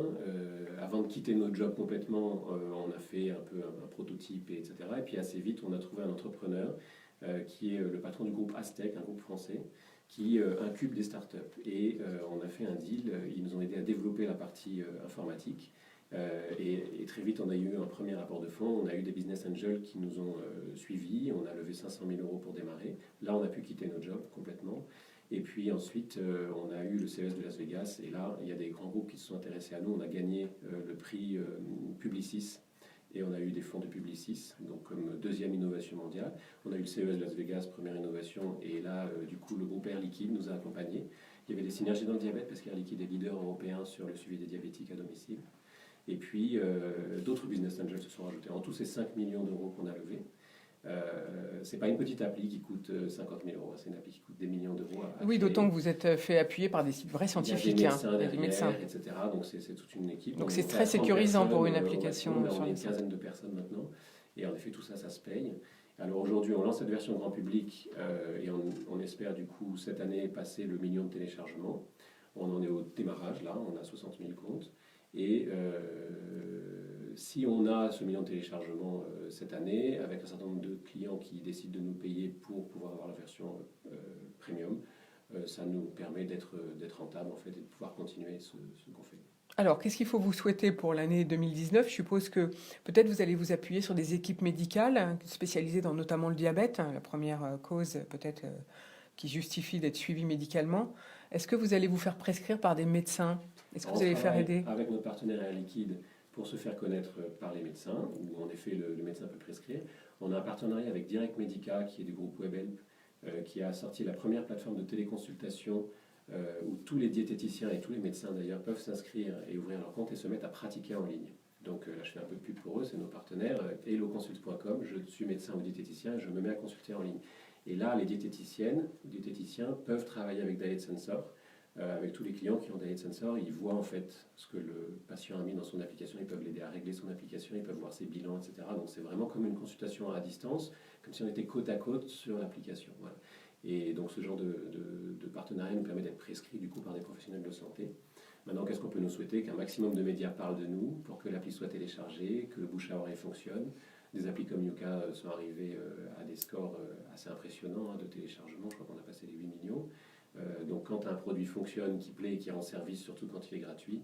Avant de quitter notre job complètement, on a fait un peu un prototype, etc. Et puis, assez vite, on a trouvé un entrepreneur qui est le patron du groupe Aztec, un groupe français, qui incube des startups. Et on a fait un deal. Ils nous ont aidé à développer la partie informatique. Et très vite, on a eu un premier apport de fonds. On a eu des business angels qui nous ont suivis. On a levé 500 000 € pour démarrer. Là, on a pu quitter notre job complètement. Et puis ensuite, on a eu le CES de Las Vegas. Et là, il y a des grands groupes qui se sont intéressés à nous. On a gagné le prix Publicis. Et on a eu des fonds de Publicis, donc comme deuxième innovation mondiale. On a eu le CES de Las Vegas, première innovation. Et là, du coup, le groupe Air Liquide nous a accompagnés. Il y avait des synergies dans le diabète parce qu'Air Liquide est leader européen sur le suivi des diabétiques à domicile. Et puis, d'autres business angels se sont rajoutés. En tout, c'est 5 millions d'euros qu'on a levés. C'est pas une petite appli qui coûte 50 000 €, c'est une appli qui coûte des millions d'euros. Oui, d'autant que vous êtes fait appuyer par des vrais scientifiques. Il y a des médecins, etc. Donc c'est toute une équipe. Donc c'est très sécurisant pour une application. On est une quinzaine de personnes maintenant. Et en effet, tout ça, ça se paye. Alors aujourd'hui, on lance cette version grand public et on espère du coup cette année passer le 1 million de téléchargements. On en est au démarrage là, on a 60 000 comptes. Et si on a ce 1 million de téléchargements cette année, avec un certain nombre de clients qui décident de nous payer pour pouvoir avoir la version premium, ça nous permet d'être rentable en fait et de pouvoir continuer ce qu'on fait. Alors, qu'est-ce qu'il faut vous souhaiter pour l'année 2019? Je suppose que peut-être vous allez vous appuyer sur des équipes médicales spécialisées dans notamment le diabète, la première cause peut-être qui justifie d'être suivie médicalement. Est-ce que vous allez vous faire prescrire par des médecins? Est-ce que vous allez faire aider? Avec notre partenaire Air Liquide pour se faire connaître par les médecins, où en effet le médecin peut prescrire. On a un partenariat avec Direct Medica, qui est du groupe WebHelp, qui a sorti la première plateforme de téléconsultation où tous les diététiciens et tous les médecins d'ailleurs peuvent s'inscrire et ouvrir leur compte et se mettre à pratiquer en ligne. Donc là, je fais un peu de pub pour eux, c'est nos partenaires. helloconsult.com, je suis médecin ou diététicien et je me mets à consulter en ligne. Et là, les diététiciens peuvent travailler avec Diet Sensor. Avec tous les clients qui ont Diet Sensor, ils voient en fait ce que le patient a mis dans son application, ils peuvent l'aider à régler son application, ils peuvent voir ses bilans, etc. Donc c'est vraiment comme une consultation à distance, comme si on était côte à côte sur l'application. Voilà. Et donc ce genre de partenariat nous permet d'être prescrit du coup par des professionnels de santé. Maintenant, qu'est-ce qu'on peut nous souhaiter? Qu'un maximum de médias parlent de nous pour que l'appli soit téléchargée, que le bouche à oreille fonctionne. Des applis comme Yuka sont arrivées à des scores assez impressionnants de téléchargement, je crois qu'on a passé les 8 millions. Donc quand un produit fonctionne, qui plaît et qui rend service, surtout quand il est gratuit,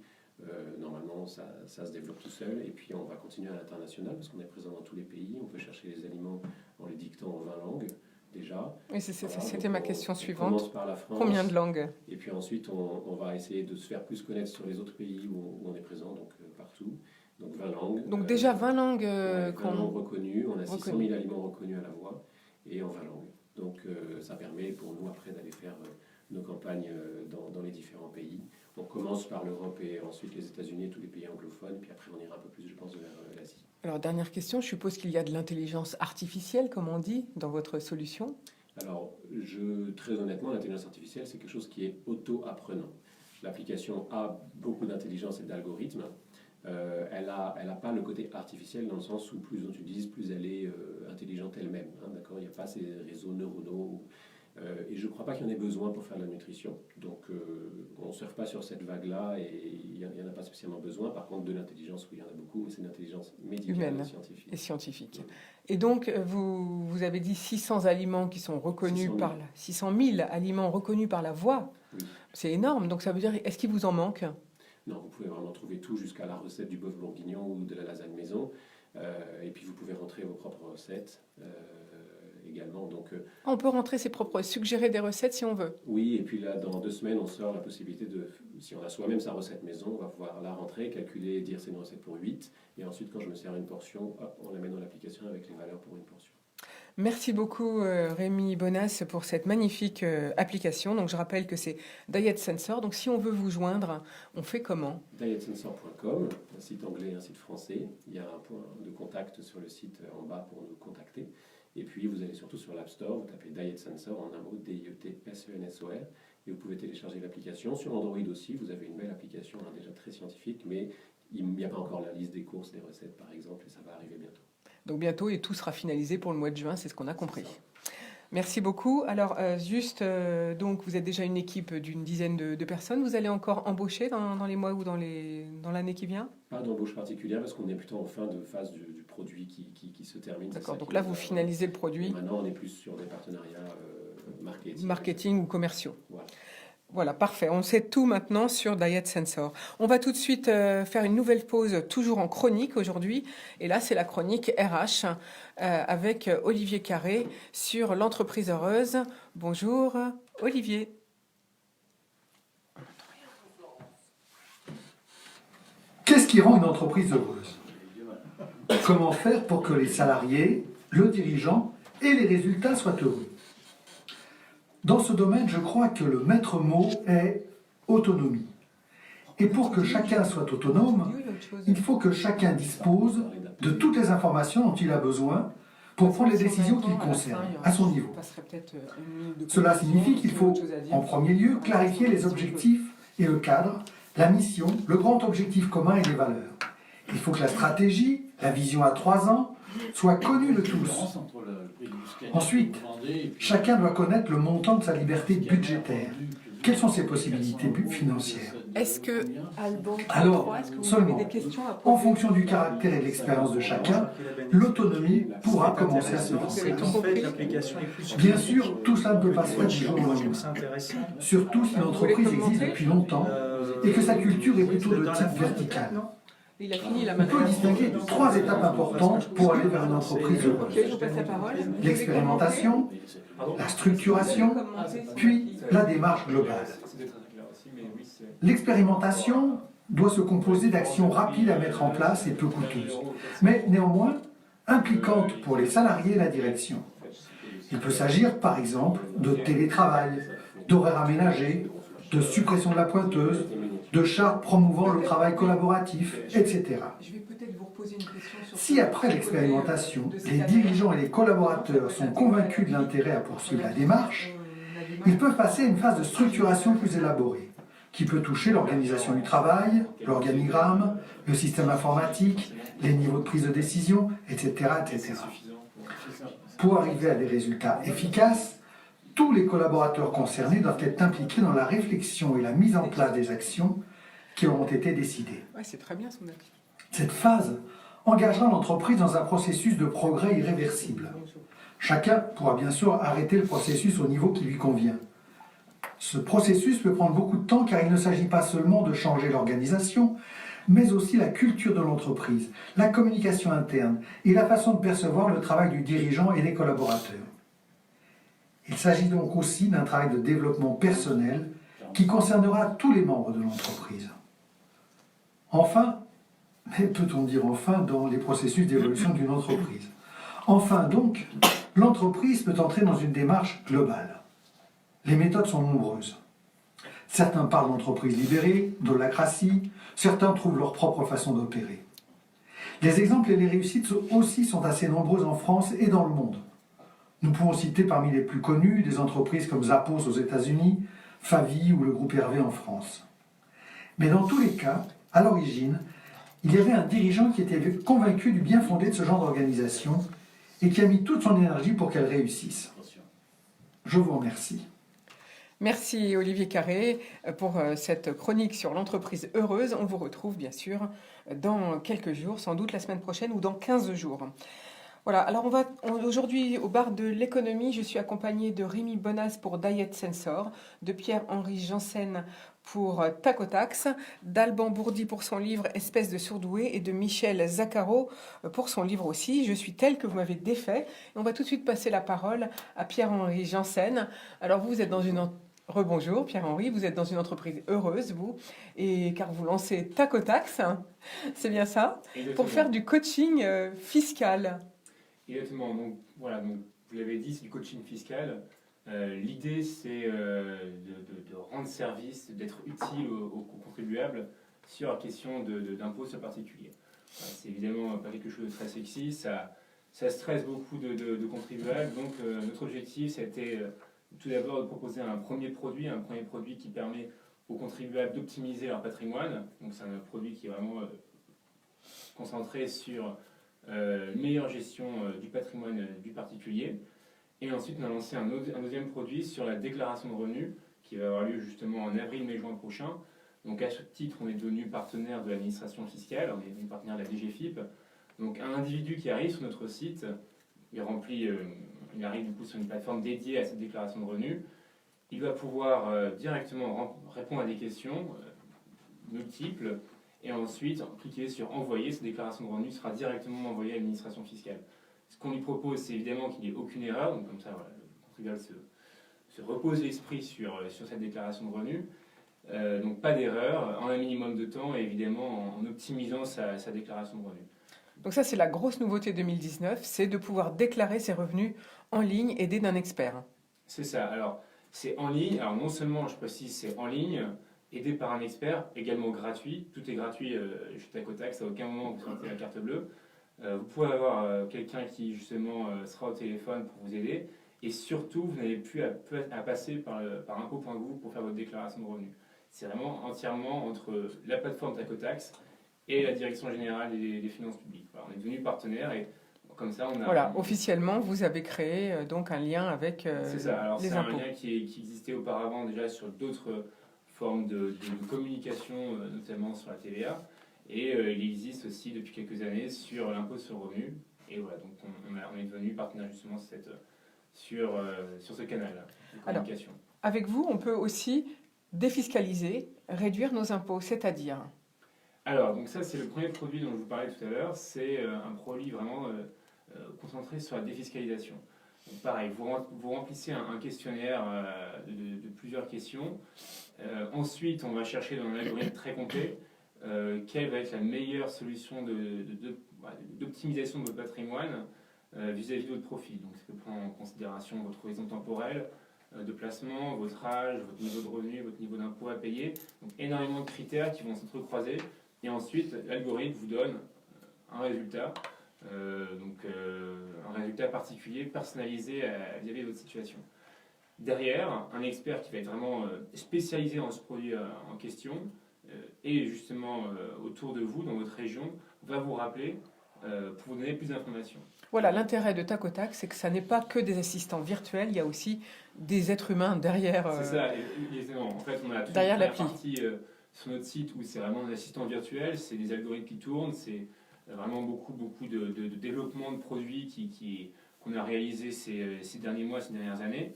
normalement ça se développe tout seul. Et puis on va continuer à l'international parce qu'on est présent dans tous les pays. On peut chercher les aliments en les dictant en 20 langues déjà. Oui, c'était ma question suivante. On commence par la France. Combien de langues? Et puis ensuite on va essayer de se faire plus connaître sur les autres pays où on est présent, donc partout. Donc 20 langues. Donc déjà 20 langues 20 langues reconnues. On a 600 reconnues. 000 aliments reconnus à la voix et en 20 langues. Donc ça permet pour nous après d'aller faire nos campagnes dans les différents pays. On commence par l'Europe et ensuite les États-Unis et tous les pays anglophones. Puis après on ira un peu plus, je pense, vers l'Asie. Alors dernière question, je suppose qu'il y a de l'intelligence artificielle, comme on dit, dans votre solution. Alors, très honnêtement, l'intelligence artificielle, c'est quelque chose qui est auto-apprenant. L'application a beaucoup d'intelligence et d'algorithmes. Elle a pas le côté artificiel dans le sens où plus on utilise, plus elle est intelligente elle-même. Hein, d'accord, il n'y a pas ces réseaux neuronaux. Et je ne crois pas qu'il y en ait besoin pour faire de la nutrition. Donc, on ne surfe pas sur cette vague-là et il n'y en a pas spécialement besoin. Par contre, de l'intelligence, oui, il y en a beaucoup, mais c'est une intelligence médicale Humaine et scientifique. et scientifique. Et donc, vous avez dit 600 aliments qui sont reconnus 600 000. par 600 000 aliments reconnus par la voix. Oui. C'est énorme. Donc ça veut dire, est-ce qu'il vous en manque? Non, vous pouvez vraiment trouver tout jusqu'à la recette du bœuf bourguignon ou de la lasagne maison. Et puis vous pouvez rentrer vos propres recettes également. Donc, On peut rentrer ses propres, suggérer des recettes si on veut. oui, et puis là, dans 2 semaines, on sort la possibilité de, si on a soi-même sa recette maison, on va pouvoir la rentrer, calculer, dire c'est une recette pour 8. Et ensuite, quand je me sers une portion, hop, on la met dans l'application avec les valeurs pour une portion. Merci beaucoup Rémi Bonas pour cette magnifique application. Donc je rappelle que c'est Diet Sensor. Donc si on veut vous joindre, on fait comment? Dietsensor.com, un site anglais et un site français. Il y a un point de contact sur le site en bas pour nous contacter. Et puis vous allez surtout sur l'App Store, vous tapez Diet Sensor en un mot, D-I-E-T-S-E-N-S-O-R, et vous pouvez télécharger l'application. Sur Android aussi, vous avez une belle application hein, déjà très scientifique, mais il n'y a pas encore la liste des courses, des recettes par exemple, et ça va arriver bientôt. Donc bientôt, et tout sera finalisé pour le mois de juin, c'est ce qu'on a compris. Merci beaucoup. Alors donc vous êtes déjà une équipe d'une dizaine de personnes. Vous allez encore embaucher dans les mois ou dans l'année qui vient? Pas d'embauche particulière parce qu'on est plutôt en fin de phase du produit qui se termine. D'accord, donc là vous finalisez le Et produit. maintenant on est plus sur des partenariats Marketing ou commerciaux. Voilà. Voilà, parfait. On sait tout maintenant sur Diet Sensor. On va tout de suite faire une nouvelle pause, toujours en chronique aujourd'hui. Et là, c'est la chronique RH avec Olivier Carré sur l'entreprise heureuse. Bonjour, Olivier. Qu'est-ce qui rend une entreprise heureuse? Comment faire pour que les salariés, le dirigeant et les résultats soient heureux? Dans ce domaine, je crois que le maître mot est autonomie. Et pour que chacun soit autonome, il faut que chacun dispose de toutes les informations dont il a besoin pour prendre les décisions qui le concernent, à son niveau. Cela signifie qu'il faut, en premier lieu, clarifier les objectifs et le cadre, la mission, le grand objectif commun et les valeurs. Il faut que la stratégie, la vision à 3 ans, soit connue de tous. Ensuite, chacun doit connaître le montant de sa liberté budgétaire. Quelles sont ses possibilités financières? Est-ce que, Alors, seulement, en fonction du caractère et de l'expérience de chacun, l'autonomie pourra commencer à se lancer. Bien sûr, tout cela ne peut pas se faire du jour au lendemain. Surtout si l'entreprise existe depuis longtemps et que sa culture est plutôt de type vertical. il a fini la On peut distinguer 3 étapes importantes pour aller vers une entreprise heureuse. Je vous passe la parole. L'expérimentation, la structuration, puis la démarche globale. L'expérimentation doit se composer d'actions rapides à mettre en place et peu coûteuses, mais néanmoins impliquantes pour les salariés et la direction. Il peut s'agir par exemple de télétravail, d'horaires aménagés, de suppression de la pointeuse, de chartes promouvant le travail collaboratif, etc. Si après l'expérimentation, les dirigeants et les collaborateurs sont convaincus de l'intérêt à poursuivre la démarche, ils peuvent passer à une phase de structuration plus élaborée, qui peut toucher l'organisation du travail, l'organigramme, le système informatique, les niveaux de prise de décision, etc., etc. Pour arriver à des résultats efficaces, tous les collaborateurs concernés doivent être impliqués dans la réflexion et la mise en place des actions qui auront été décidées. Ouais, c'est très bien son appli. Cette phase engagera l'entreprise dans un processus de progrès irréversible. Chacun pourra bien sûr arrêter le processus au niveau qui lui convient. Ce processus peut prendre beaucoup de temps car il ne s'agit pas seulement de changer l'organisation, mais aussi la culture de l'entreprise, la communication interne et la façon de percevoir le travail du dirigeant et des collaborateurs. Il s'agit donc aussi d'un travail de développement personnel qui concernera tous les membres de l'entreprise. Enfin, Mais peut-on dire enfin dans les processus d'évolution d'une entreprise? Enfin donc, l'entreprise peut entrer dans une démarche globale. Les méthodes sont nombreuses. Certains parlent d'entreprise libérée, d'holacratie, certains trouvent leur propre façon d'opérer. Les exemples et les réussites aussi sont assez nombreux en France et dans le monde. Nous pouvons citer parmi les plus connus des entreprises comme Zappos aux États-Unis, Favi ou le groupe Hervé en France. Mais dans tous les cas, à l'origine, il y avait un dirigeant qui était convaincu du bien fondé de ce genre d'organisation et qui a mis toute son énergie pour qu'elle réussisse. Je vous remercie. Merci Olivier Carré pour cette chronique sur l'entreprise heureuse. On vous retrouve bien sûr dans quelques jours, sans doute la semaine prochaine ou dans 15 jours. Voilà, alors aujourd'hui au bar de l'économie, je suis accompagnée de Rémi Bonas pour Diet Sensor, de Pierre-Henri Janssen pour Tacotax, d'Alban Bourdi pour son livre Espèce de surdoué et de Michel Zaccaro pour son livre aussi, Je suis tel que vous m'avez défait. Et on va tout de suite passer la parole à Pierre-Henri Janssen. Alors vous êtes dans une Rebonjour Pierre-Henri, vous êtes dans une entreprise heureuse, vous, et car vous lancez Tacotax, c'est bien ça, Exactement. pour faire du coaching fiscal. Exactement. Donc, voilà, donc, vous l'avez dit, c'est du coaching fiscal. L'idée, c'est de rendre service, d'être utile aux contribuables sur la question d'impôts sur particuliers. C'est évidemment pas quelque chose de très sexy, ça stresse beaucoup de contribuables. Donc, notre objectif, c'était tout d'abord de proposer un premier produit qui permet aux contribuables d'optimiser leur patrimoine. Donc, c'est un produit qui est vraiment concentré sur une meilleure gestion du patrimoine du particulier. Et ensuite, on a lancé un deuxième produit sur la déclaration de revenus qui va avoir lieu justement en avril, mai, juin prochain. Donc à ce titre, on est devenu partenaire de l'administration fiscale, on est devenu partenaire de la DGFiP. Donc un individu qui arrive sur notre site, il arrive du coup sur une plateforme dédiée à cette déclaration de revenus. Il va pouvoir directement répondre à des questions multiples. Et ensuite, cliquer sur envoyer, cette déclaration de revenus sera directement envoyée à l'administration fiscale. Ce qu'on lui propose, c'est évidemment qu'il n'y ait aucune erreur, donc comme ça, voilà, le contribuable se repose l'esprit sur cette déclaration de revenus. Donc pas d'erreur, en un minimum de temps et évidemment en optimisant sa déclaration de revenus. Donc ça, c'est la grosse nouveauté 2019, c'est de pouvoir déclarer ses revenus en ligne aidé d'un expert. C'est ça, alors c'est en ligne, alors non seulement, je précise, c'est en ligne, aidé par un expert, également gratuit. Tout est gratuit chez Tacotax, à aucun moment vous sortez la carte bleue. Vous pouvez avoir quelqu'un qui justement sera au téléphone pour vous aider. Et surtout, vous n'avez plus à passer par impôt.gouv pour faire votre déclaration de revenus. C'est vraiment entièrement entre la plateforme Tacotax et la Direction Générale des Finances Publiques. Voilà, on est devenu partenaire et comme ça on a... Voilà, officiellement, vous avez créé donc un lien avec c'est ça, alors les c'est impôts. un lien qui existait auparavant déjà sur d'autres forme de communication, notamment sur la TVA. Et il existe aussi depuis quelques années sur l'impôt sur le revenu. Et voilà, donc on est devenu partenaire justement sur ce canal de communication. Alors, avec vous, on peut aussi défiscaliser, réduire nos impôts, c'est-à-dire? Alors, donc ça, c'est le premier produit dont je vous parlais tout à l'heure. C'est un produit vraiment concentré sur la défiscalisation. Donc, pareil, vous remplissez un questionnaire de plusieurs questions. Ensuite, on va chercher dans un algorithme très complet quelle va être la meilleure solution d'optimisation de votre patrimoine vis-à-vis de votre profit. Donc, ça peut prendre en considération votre horizon temporel de placement, votre âge, votre niveau de revenu, votre niveau d'impôt à payer. Donc, énormément de critères qui vont s'entrecroiser. Et ensuite, l'algorithme vous donne un résultat. Un résultat particulier, personnalisé vis-à-vis de votre situation. Derrière, un expert qui va être vraiment spécialisé dans ce produit en question et justement autour de vous, dans votre région, va vous rappeler pour vous donner plus d'informations. Voilà, l'intérêt de Tacotax, c'est que ça n'est pas que des assistants virtuels, il y a aussi des êtres humains derrière. C'est ça, exactement. En fait, on a toute derrière la l'appli. partie sur notre site où c'est vraiment des assistants virtuels, c'est des algorithmes qui tournent, c'est vraiment beaucoup de développement de produits qu'on a réalisé ces derniers mois, ces dernières années.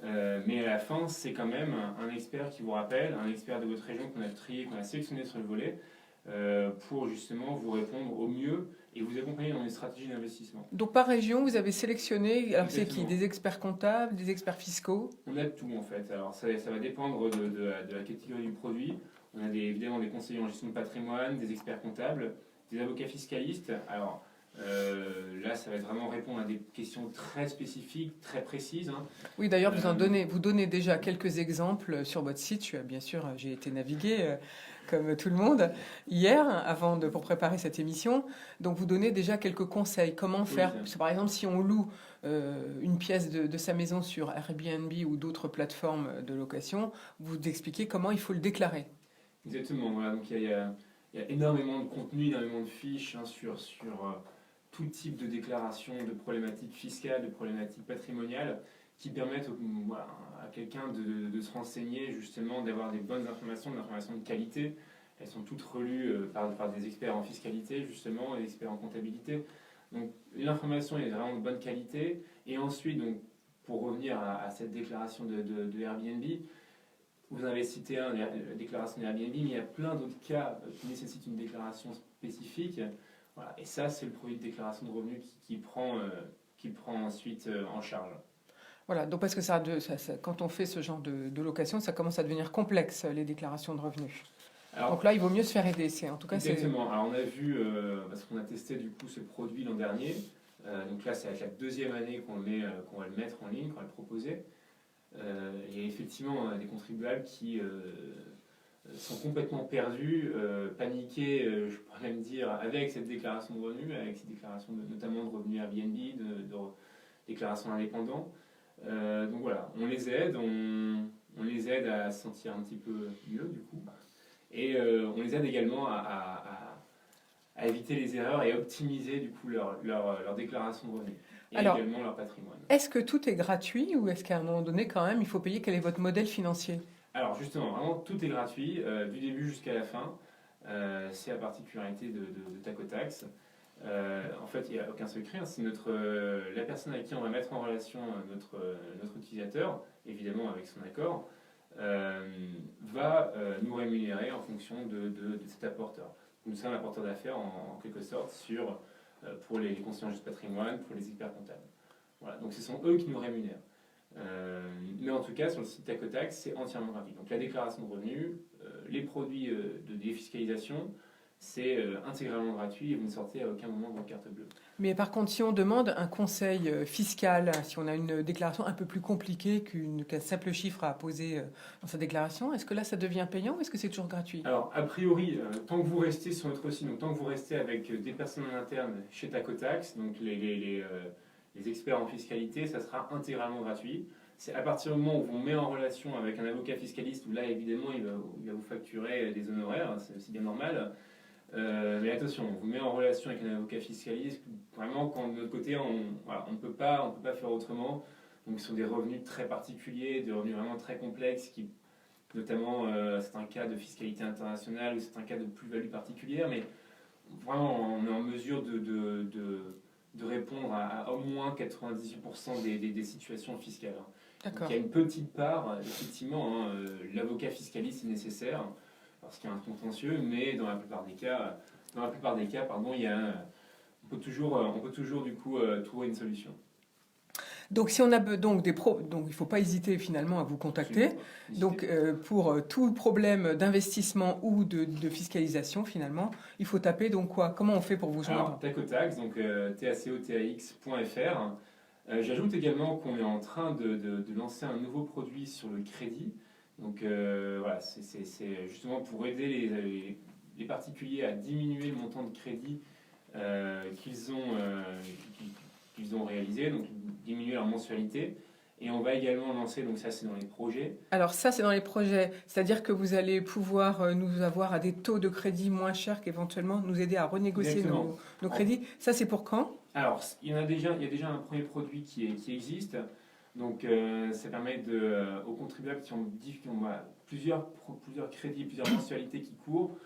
Mais à la fin, c'est quand même un expert qui vous rappelle, un expert de votre région qu'on a trié, qu'on a sélectionné sur le volet, pour justement vous répondre au mieux et vous accompagner dans une stratégie d'investissement. Donc par région, vous avez sélectionné, alors c'est Exactement. qui? Des experts comptables, des experts fiscaux? On a tout en fait. Alors ça va dépendre de la catégorie du produit. On a évidemment des conseillers en gestion de patrimoine, des experts comptables, des avocats fiscalistes. Alors là, ça va être vraiment répondre à des questions très spécifiques, très précises. Hein. Oui, d'ailleurs, vous donnez déjà quelques exemples sur votre site. Bien sûr, j'ai été naviguer comme tout le monde hier, pour préparer cette émission. Donc, vous donnez déjà quelques conseils. Comment faire? Oui, Parce que, par exemple, si on loue une pièce de sa maison sur Airbnb ou d'autres plateformes de location, vous expliquez comment il faut le déclarer. Exactement. Voilà. Donc, il y a énormément de contenu, énormément de fiches hein, sur tout type de déclaration, de problématiques fiscales, de problématiques patrimoniales qui permettent à quelqu'un de se renseigner, justement, d'avoir des bonnes informations, des informations de qualité. Elles sont toutes relues par des experts en fiscalité, justement, et des experts en comptabilité. Donc l'information est vraiment de bonne qualité. Et ensuite, donc, pour revenir à cette déclaration de Airbnb, vous en avez cité la déclaration de Airbnb, mais il y a plein d'autres cas qui nécessitent une déclaration spécifique. Voilà. Et ça, c'est le produit de déclaration de revenus qui prend ensuite en charge. Voilà, donc parce que quand on fait ce genre de location, ça commence à devenir complexe, les déclarations de revenus. Alors, donc là, il vaut mieux se faire aider. En tout cas, exactement. Alors on a vu, parce qu'on a testé du coup ce produit l'an dernier, donc là c'est la deuxième année qu'on va le mettre en ligne, qu'on va le proposer. Il y a effectivement des contribuables qui sont complètement perdus, paniqués, je pourrais même dire, avec cette déclaration de revenus, avec ces déclarations notamment de revenus Airbnb, de déclaration d'indépendants. Donc voilà, on les aide, on les aide à se sentir un petit peu mieux du coup. Et on les aide également à éviter les erreurs et à optimiser du coup leur déclaration de revenus. Et alors, également leur patrimoine. Est-ce que tout est gratuit ou est-ce qu'à un moment donné, quand même, il faut payer? Quel est votre modèle financier? Alors justement, vraiment tout est gratuit, du début jusqu'à la fin. C'est la particularité de Tacotax. En fait, il n'y a aucun secret. Hein. C'est la personne avec qui on va mettre en relation notre utilisateur, évidemment avec son accord, va nous rémunérer en fonction de cet apporteur. Nous sommes apporteurs d'affaires en quelque sorte pour les conseillers en gestion de patrimoine, pour les experts comptables. Voilà, donc ce sont eux qui nous rémunèrent. Mais en tout cas, sur le site Tacotax, c'est entièrement gratuit. Donc la déclaration de revenus, les produits de défiscalisation, c'est intégralement gratuit et vous ne sortez à aucun moment de votre carte bleue. Mais par contre, si on demande un conseil fiscal, si on a une déclaration un peu plus compliquée qu'un simple chiffre à poser dans sa déclaration, est-ce que là, ça devient payant ou est-ce que c'est toujours gratuit? Alors, a priori, tant que vous restez sur notre site, donc tant que vous restez avec des personnes en interne chez Tacotax, donc les experts en fiscalité, ça sera intégralement gratuit. C'est à partir du moment où on met en relation avec un avocat fiscaliste, où là, évidemment, il va vous facturer des honoraires, c'est aussi bien normal. Mais attention, on vous met en relation avec un avocat fiscaliste, vraiment quand de notre côté on ne peut pas faire autrement. Donc ce sont des revenus très particuliers, des revenus vraiment très complexes, qui, notamment c'est un cas de fiscalité internationale ou c'est un cas de plus-value particulière, mais vraiment on est en mesure de répondre à au moins 98% des situations fiscales. D'accord. Donc, il y a une petite part, effectivement, l'avocat fiscaliste est nécessaire, parce qu'il y a un contentieux, mais dans la plupart des cas, on peut toujours du coup trouver une solution. Donc si on a donc il faut pas hésiter finalement à vous contacter. Donc pour tout problème d'investissement ou de fiscalisation finalement, il faut taper donc quoi? Comment on fait pour vous joindre? Alors Tacotax, donc tacotax.fr. J'ajoute également qu'on est en train de lancer un nouveau produit sur le crédit. Donc voilà, c'est justement pour aider les particuliers à diminuer le montant de crédit qu'ils ont réalisé, donc diminuer leur mensualité. Et on va également lancer, donc ça c'est dans les projets. Alors ça c'est dans les projets, c'est-à-dire que vous allez pouvoir nous avoir à des taux de crédit moins chers qu'éventuellement nous aider à renégocier nos crédits. Ça c'est pour quand? Alors il y a déjà un premier produit qui existe. Donc ça permet aux contribuables qui ont plusieurs crédits, plusieurs mensualités qui courent,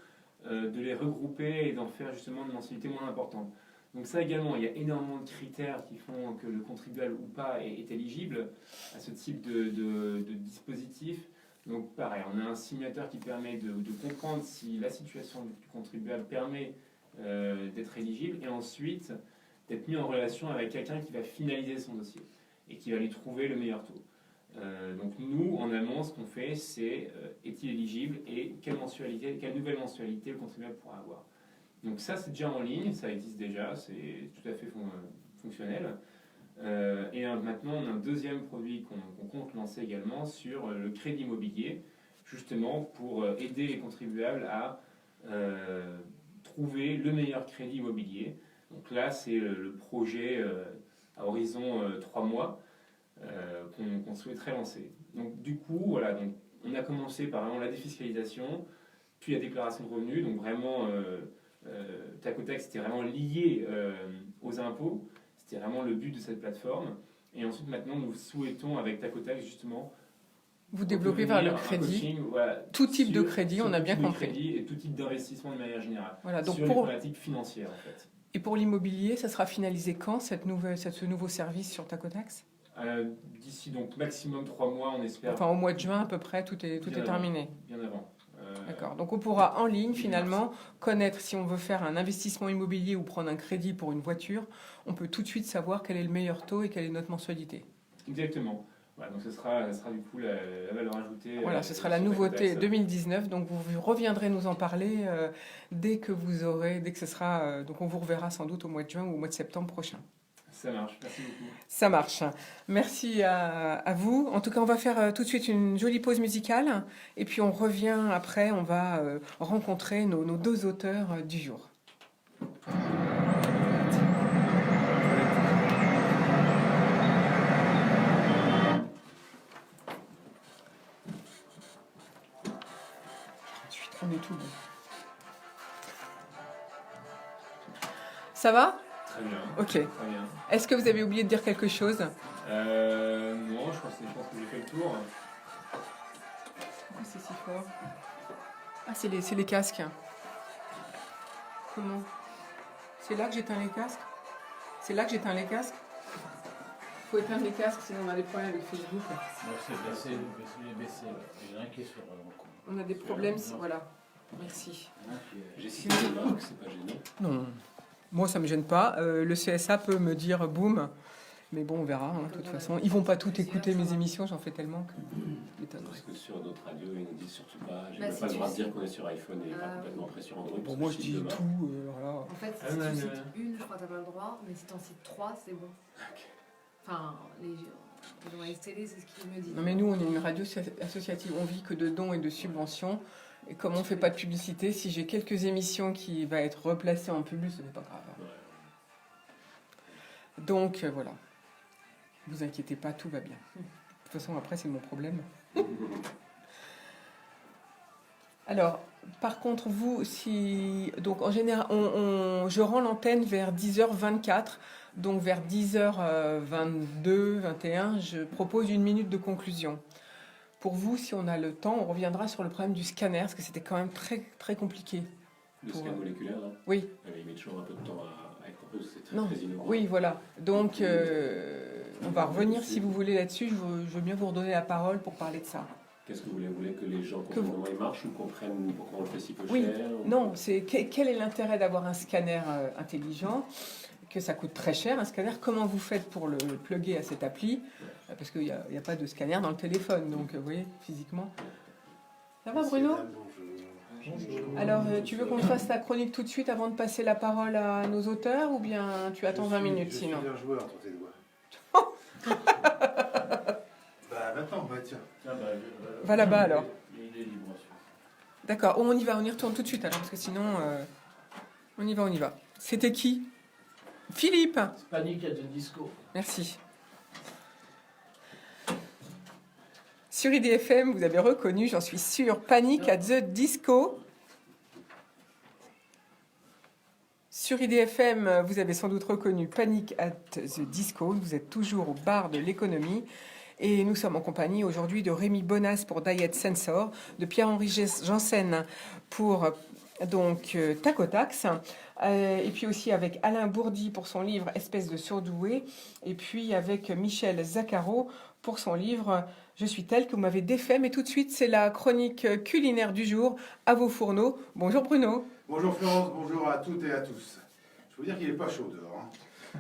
de les regrouper et d'en faire justement une mensualité moins importante. Donc ça également, il y a énormément de critères qui font que le contribuable ou pas est éligible à ce type de dispositif. Donc pareil, on a un simulateur qui permet de comprendre si la situation du contribuable permet d'être éligible et ensuite d'être mis en relation avec quelqu'un qui va finaliser son dossier et qui va lui trouver le meilleur taux. Donc nous, en amont, ce qu'on fait, c'est est-il éligible et quelle nouvelle mensualité le contribuable pourra avoir. Donc ça, c'est déjà en ligne, ça existe déjà, c'est tout à fait fonctionnel. Et maintenant, on a un deuxième produit qu'on compte lancer également sur le crédit immobilier, justement pour aider les contribuables à trouver le meilleur crédit immobilier. Donc là, c'est le projet à horizon 3 mois qu'on souhaiterait lancer. Donc du coup, voilà, donc, on a commencé par vraiment la défiscalisation, puis la déclaration de revenus, donc vraiment tac au tac, c'était vraiment lié aux impôts, c'était vraiment le but de cette plateforme. Et ensuite, maintenant, nous souhaitons avec tac au tac justement vous développez vers le crédit, coaching, voilà, tout type de crédit, on a bien compris. Crédit et tout type d'investissement de manière générale, voilà, donc sur les problématiques financières en fait. Et pour l'immobilier, ça sera finalisé quand ce nouveau service sur Tacotax? D'ici donc maximum 3 mois, on espère. Enfin au mois de juin à peu près, tout est terminé. Bien avant. D'accord. Donc on pourra en ligne finalement connaître si on veut faire un investissement immobilier ou prendre un crédit pour une voiture, on peut tout de suite savoir quel est le meilleur taux et quelle est notre mensualité. Exactement. Voilà, donc ce sera du coup la valeur ajoutée. Voilà, ce sera la nouveauté 2019. Donc vous reviendrez nous en parler dès que ce sera. Donc on vous reverra sans doute au mois de juin ou au mois de septembre prochain. Ça marche, merci beaucoup. Ça marche. Merci à vous. En tout cas, on va faire tout de suite une jolie pause musicale. Et puis on revient après, on va rencontrer nos deux auteurs du jour. On est tout bon. Ça va ? Très bien. Ok. Très bien. Est-ce que vous avez oublié de dire quelque chose ? Non, je pense que j'ai fait le tour. Pourquoi c'est si fort ? Ah, c'est les casques. Comment ? C'est là que j'éteins les casques ? C'est là que j'éteins les casques ? Il faut éteindre les casques, sinon on a des problèmes avec Facebook. C'est baissé. Il y en a un qui est sur on a des problèmes, voilà. Merci. J'ai cité les marques, c'est pas gênant. Non, moi ça me gêne pas. Le CSA peut me dire boum, mais bon, on verra. De toute façon, ils vont pas tout écouter mes émissions, j'en fais tellement que. Parce que sur d'autres radios, ils nous disent surtout pas. J'ai pas le droit de dire qu'on est sur iPhone et pas complètement prêt sur Android. Bon, moi je dis tout. Voilà. En fait, si tu cites une, je crois que t'as pas le droit, mais si t'en cites 3, c'est bon. Enfin, les journalistes télé, c'est ce qu'ils me disent. Non, mais nous, on est une radio associative, on vit que de dons et de subventions. Et comme on ne fait pas de publicité, si j'ai quelques émissions qui vont être replacées en public, ce n'est pas grave. Donc, voilà. Ne vous inquiétez pas, tout va bien. De toute façon, après, c'est mon problème. Alors, par contre, vous, si... Donc, en général, je rends l'antenne vers 10h24. Donc, vers 10h22, 21, je propose 1 minute de conclusion. Pour vous, si on a le temps, on reviendra sur le problème du scanner, parce que c'était quand même très, très compliqué. Le scanner moléculaire, là ? Oui. Il met toujours un peu de temps à être compris, c'est très innovant. Oui, voilà. Donc, on va revenir, si vous voulez, là-dessus. Je veux bien vous redonner la parole pour parler de ça. Qu'est-ce que vous voulez ? Vous voulez que les gens comprennent comment il marche ou comprennent pourquoi on le fait si peu cher Non, c'est quel est l'intérêt d'avoir un scanner intelligent ? Que ça coûte très cher, un scanner. Comment vous faites pour le plugger à cette appli ? Parce qu'il n'y a pas de scanner dans le téléphone, donc vous voyez, physiquement. Ça va, Bruno ? Alors, tu veux qu'on fasse ta chronique tout de suite avant de passer la parole à nos auteurs, ou bien tu attends 20 minutes sinon ? Je suis un joueur entre tes doigts. Maintenant, tiens. Va là-bas alors. D'accord, on y va, on y retourne tout de suite alors, parce que sinon, on y va. C'était qui ? Philippe. Panic at the Disco. Merci. Sur IDFM, vous avez reconnu, j'en suis sûre, Panic at the Disco. Sur IDFM, vous avez sans doute reconnu Panic at the Disco. Vous êtes toujours au bar de l'économie. Et nous sommes en compagnie aujourd'hui de Rémi Bonas pour Diet Sensor, de Pierre-Henri Janssen pour Tacotax, et puis aussi avec Alain Bourdi pour son livre Espèce de surdoué, et puis avec Michel Zaccaro pour son livre Je suis tel, que vous m'avez défait. Mais tout de suite, c'est la chronique culinaire du jour, à vos fourneaux. Bonjour Bruno. Bonjour Florence, bonjour à toutes et à tous. Je peux vous dire qu'il n'est pas chaud dehors.